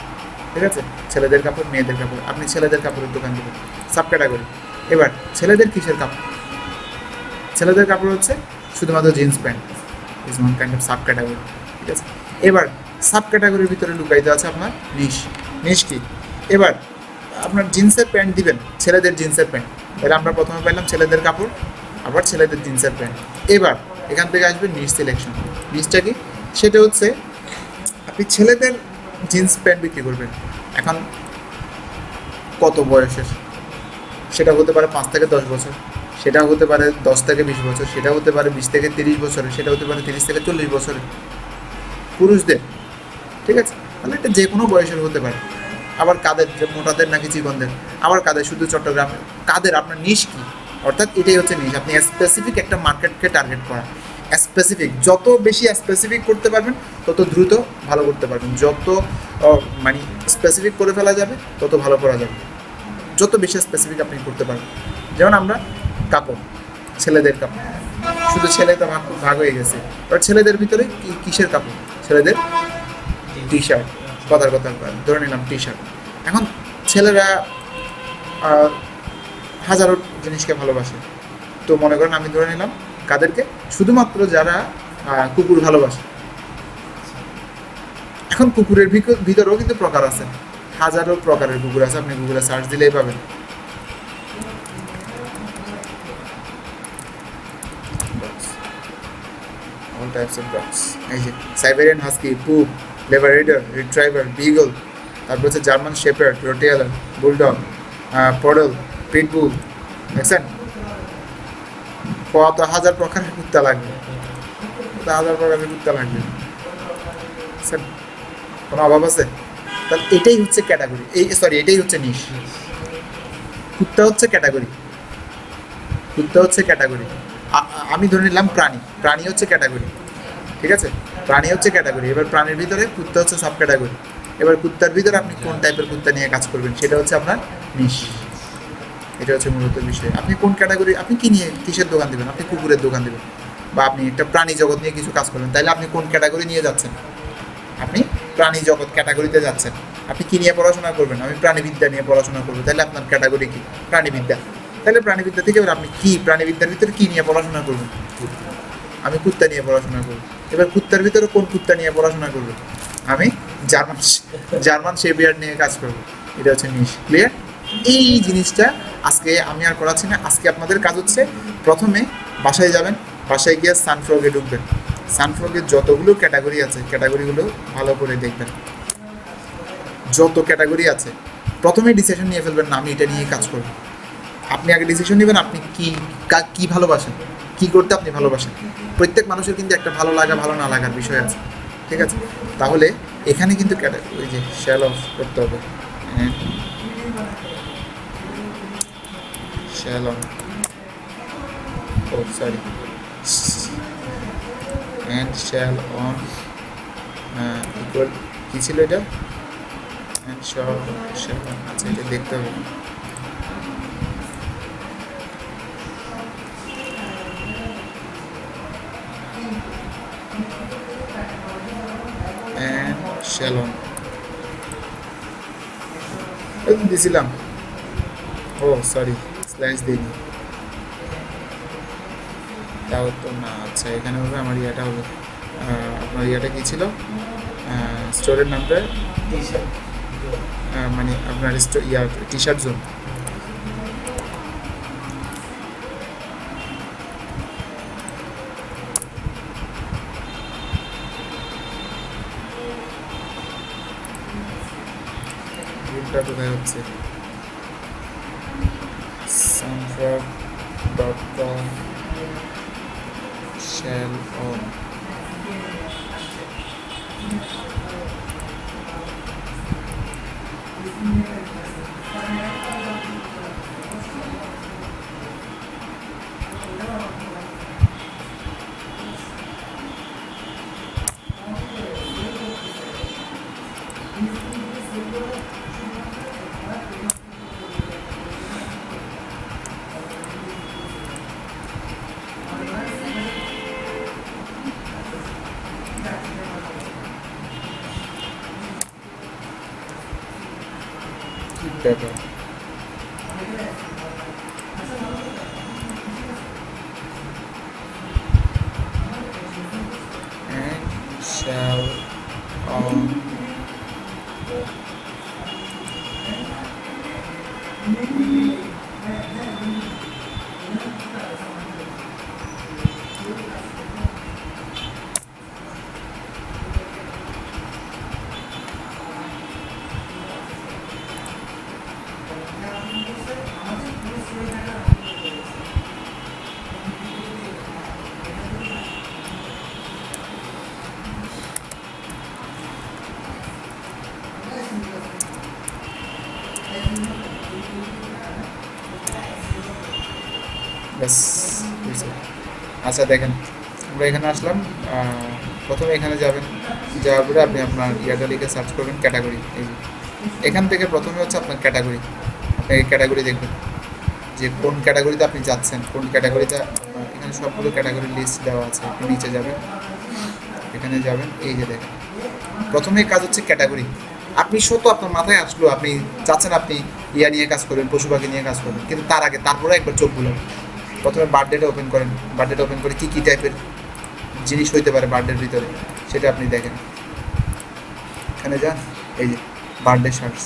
ঠিক আছে, ছেলেদের কাপড়, মেয়েদের কাপড়, আপনি ছেলেদের কাপড়ের দোকান দেবেন, সাব ক্যাটাগরি। এবার ছেলেদের কিসের কাপড়? ছেলেদের কাপড় হচ্ছে শুধুমাত্র jeans pant, is one kind of sub category, ঠিক আছে। এবার সাব ক্যাটাগরির ভিতরে লুকাইতে আছে আপনার নিশ। নিশ কি? এবার আপনার জিন্সের প্যান্ট দিবেন, ছেলেদের জিন্সের প্যান্ট, তাহলে আমরা প্রথমে পাইলাম ছেলেদের কাপড়, আবার ছেলেদের জিন্সের প্যান্ট। এবার এখান থেকে আসবে নিশ সিলেকশন। নিশটা কি? সেটা হচ্ছে আপনি ছেলেদের জিন্স প্যান্ট বিক্রি করবেন, এখন কত বয়সের? সেটা হতে পারে 5 থেকে 10 বছর, সেটা হতে পারে 10 থেকে 20 বছর, সেটা হতে পারে 20 থেকে 30 বছরের, সেটা হতে পারে 30 থেকে 40 বছরের পুরুষদের, ঠিক আছে। তাহলে এটা যে কোনো বয়সের হতে পারে। আবার কাদের, যে মোটাদের নাকি জীবনদের, আবার কাদের শুধু চট্টগ্রামে, কাদের আপনার নিশ কি? অর্থাৎ এটাই হচ্ছে নিশ, আপনি স্পেসিফিক একটা মার্কেটকে টার্গেট করা। স্পেসিফিক, যত বেশি স্পেসিফিক করতে পারবেন তত দ্রুত ভালো করতে পারবেন, যত মানে স্পেসিফিক করে ফেলা যাবে তত ভালো করা যাবে, যত বেশি স্পেসিফিক আপনি করতে পারবেন। যেমন আমরা কাপড়, ছেলেদের কাপড়, শুধু ছেলে তো ভাগ হয়ে গেছে, বাট ছেলেদের ভিতরে কিসের কাপড়? ছেলেদের টি শার্ট, কথার কথা ধরে নিলাম টি শার্ট। এখন ছেলেরা হাজারো জিনিসকে ভালোবাসে, তো মনে করেন আমি ধরে নিলাম কাদেরকে? শুধুমাত্র যারা কুকুর ভালোবাসে। এখন কুকুরের ভিতরেও কিন্তু প্রকার আছে, হাজারো প্রকারের কুকুর আছে, আপনি গুগলে সার্চ দিলেই পাবেন। All types of dogs, এই যে সাইবেরিয়ান হাস্কি, পুপ, লেবারেটর, রিট্রাইভার, বিগল, তারপর হচ্ছে জার্মান শেপার্ড, রোটিয়ালার, বুলডগ, পডল, পিটবুল, দেখছেন? কত হাজার প্রকারের কুত্তা লাগবে, কত হাজার প্রকারের কুত্তা লাগবে, স্যার কোনো অভাব আছে? তাহলে এটাই হচ্ছে ক্যাটাগরি, এটাই হচ্ছে নিশ। কুত্তা হচ্ছে ক্যাটাগরি, কুত্তা হচ্ছে ক্যাটাগরি। আমি ধরে নিলাম প্রাণী, প্রাণী হচ্ছে ক্যাটাগরি, ঠিক আছে, প্রাণী হচ্ছে ক্যাটাগরি। এবার প্রাণীর ভিতরে কুত্তা হচ্ছে সাব ক্যাটাগরি। এবার কুত্তার ভিতরে আপনি কোন টাইপের কুত্তা নিয়ে কাজ করবেন সেটা হচ্ছে আপনার নিশ। এটা হচ্ছে মূলত বিষয়। আপনি কোন ক্যাটাগরি, আপনি কি নিয়ে কিসের দোকান দেবেন? আপনি কুকুরের দোকান দেবেন, বা আপনি একটা প্রাণী জগৎ নিয়ে কিছু কাজ করবেন, তাহলে আপনি কোন ক্যাটাগরি নিয়ে যাচ্ছেন? আপনি প্রাণী জগৎ ক্যাটাগরিতে যাচ্ছেন। আপনি কি নিয়ে পড়াশোনা করবেন? আমি প্রাণীবিদ্যা নিয়ে পড়াশোনা করবো, তাহলে আপনার ক্যাটাগরি কি? প্রাণীবিদ্যা। তাহলে প্রাণীবিদ্যা থেকে এবার আপনি কি প্রাণীবিদ্যার ভিতরে কী নিয়ে পড়াশোনা করবেন? আমি কুত্তা নিয়ে পড়াশোনা করব। এবার কুত্তার ভিতরে কোন কুত্তা নিয়ে পড়াশোনা করব? আমি জার্মান শেপিয়ার্ড নিয়ে কাজ করব। এটা হচ্ছে নিশ। ক্লিয়ার? এই জিনিসটা আজকে আমি আর করাচ্ছি না। আজকে আপনাদের কাজ হচ্ছে প্রথমে বাসায় যাবেন, বাসায় গিয়ে সানফ্রগে ঢুকবেন। সানফ্রগের যতগুলো ক্যাটাগরি আছে ক্যাটাগরিগুলো ভালো করে দেখবেন। যত ক্যাটাগরি আছে প্রথমে ডিসিশন নিয়ে ফেলবেন না আমি এটা নিয়ে কাজ করব। আপনি আগে ডিসিশন নেবেন আপনি কি ভালোবাসেন, কি করতে আপনি ভালোবাসেন। প্রত্যেক মানুষের কিন্তু একটা ভালো লাগা ভালো না লাগার বিষয় আছে, ঠিক আছে? তাহলে এখানে কিন্তু ওই যে শ্যাল অফ করতে হবে, shall on, oh sorry, and shall on equal কী ছিল এটা? অ্যান্ড শ্যাল অন, আচ্ছা এটা দেখতে হবে। শ্যালন দিছিলাম, ও সরি স্ল্যাশ দিইনি, তাও তো না। আচ্ছা এখানে হবে আমার ইয়াটা হবে, আপনার ইয়াটা কী ছিল? স্টোরের নামটা মানে আপনার টি শার্ট জোন। কোথায় হচ্ছে? sunfrog.com shell on paper and shall on ব্যাস হয়েছে। আচ্ছা দেখেন আমরা এখানে আসলাম, প্রথমে এখানে যাবেন, যাওয়ার পরে আপনি আপনার ইয়াটা লিখে সার্চ করবেন ক্যাটাগরি। এই যে এখান থেকে প্রথমে হচ্ছে আপনার ক্যাটাগরি, আপনি এই ক্যাটাগরি দেখবেন যে কোন ক্যাটাগরিতে আপনি যাচ্ছেন, কোন ক্যাটাগরিতে। এখানে সবগুলো ক্যাটাগরি লিস্ট দেওয়া আছে, আপনি নিচে যাবেন, এখানে যাবেন, এই যে দেখেন প্রথমে কাজ হচ্ছে ক্যাটাগরি। আপনি শত আপনার মাথায় আসলো আপনি চাচ্ছেন আপনি ইয়া নিয়ে কাজ করবেন, পশু পাখি নিয়ে কাজ করবেন, কিন্তু তার আগে তারপরে একবার চোখ বুলান, প্রথমে বার্থডেটা ওপেন করেন, বার্থডেটা ওপেন করে কী কী টাইপের জিনিস হইতে পারে বার্থডের ভিতরে সেটা আপনি দেখেন। এখানে যান, এই যে বার্থডে শার্টস,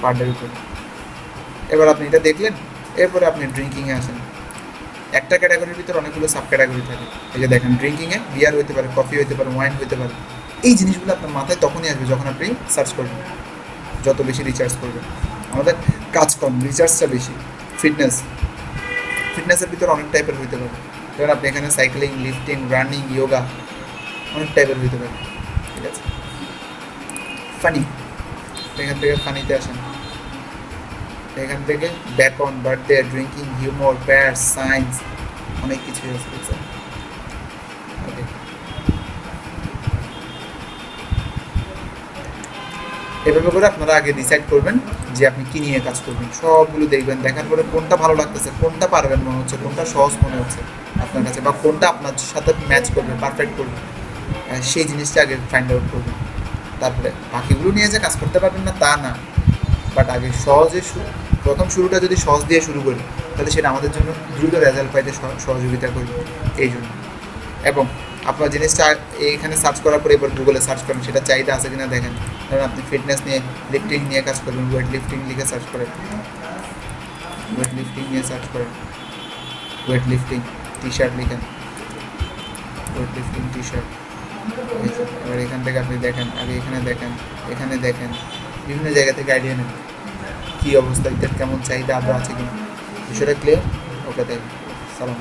বার্থডের উপরে। এবার আপনি এটা দেখলেন, এরপরে আপনি ড্রিঙ্কিংয়ে আসেন। একটা ক্যাটাগরির ভিতরে অনেকগুলো সাব ক্যাটাগরি থাকে। এই যে দেখেন ড্রিঙ্কিংয়ে বিয়ার হইতে পারে, কফি হইতে পারে, ওয়াইন হইতে পারে। এই জিনিসগুলো আপনার মাথায় তখনই আসবে যখন আপনি সার্চ করবেন, যত বেশি রিচার্জ করবেন। আমাদের কাজ কম, রিচার্জটা বেশি। ফিটনেসের ভিতরে অনেক টাইপের হইতে পারে, যেমন আপনি এখানে সাইক্লিং, লিফটিং, রানিং, ইয়োগা অনেক টাইপের হইতে পারে। ঠিক আছে, ফানি, এখান থেকে ফানিতে আসেন। এখান থেকে back on, birthday, drinking, humour, প্যাস, সায়েন্স, অনেক কিছুই আছে। ঠিক আছে, ওকে। এভাবে করে আপনারা আগে ডিসাইড করবেন যে আপনি কী নিয়ে কাজ করবেন। সবগুলো দেখবেন, দেখার পরে কোনটা ভালো লাগতেছে, কোনটা পারবেন মনে হচ্ছে, কোনটা সহজ মনে হচ্ছে আপনার কাছে, বা কোনটা আপনার সাথে ম্যাচ করবে, পারফেক্ট করবে, সেই জিনিসটা আগে ফাইন্ড আউট করবেন। তারপরে বাকিগুলো নিয়ে যে কাজ করতে পারবেন না তা না, বাট আগে সহজে প্রথম শুরুটা যদি সহজ দিয়ে শুরু করি তাহলে সেটা আমাদের জন্য দ্রুত রেজাল্ট পাইতে সহযোগিতা করবে। এই জন্য, এবং আপনার জিনিসটা এইখানে সার্চ করার পরে এবার গুগলে সার্চ করেন সেটা চাহিদা আছে কিনা দেখেন। কারণ আপনি ফিটনেস নিয়ে, লিফটিং নিয়ে কাজ করবেন, ওয়েট লিফটিং লিখে সার্চ করেন, ওয়েট লিফটিং নিয়ে সার্চ করেন, ওয়েট লিফটিং টি শার্ট লিখেন, ওয়েট লিফটিং টি শার্ট। এবার এখান থেকে আপনি দেখেন, আগে এখানে দেখেন, এখানে দেখেন, বিভিন্ন জায়গা থেকে আইডিয়া নেন কী অবস্থা, এটার কেমন চাহিদা আদৌ আছে কিনা। বিষয়টা ক্লিয়ার? ওকে, তাই সালাম।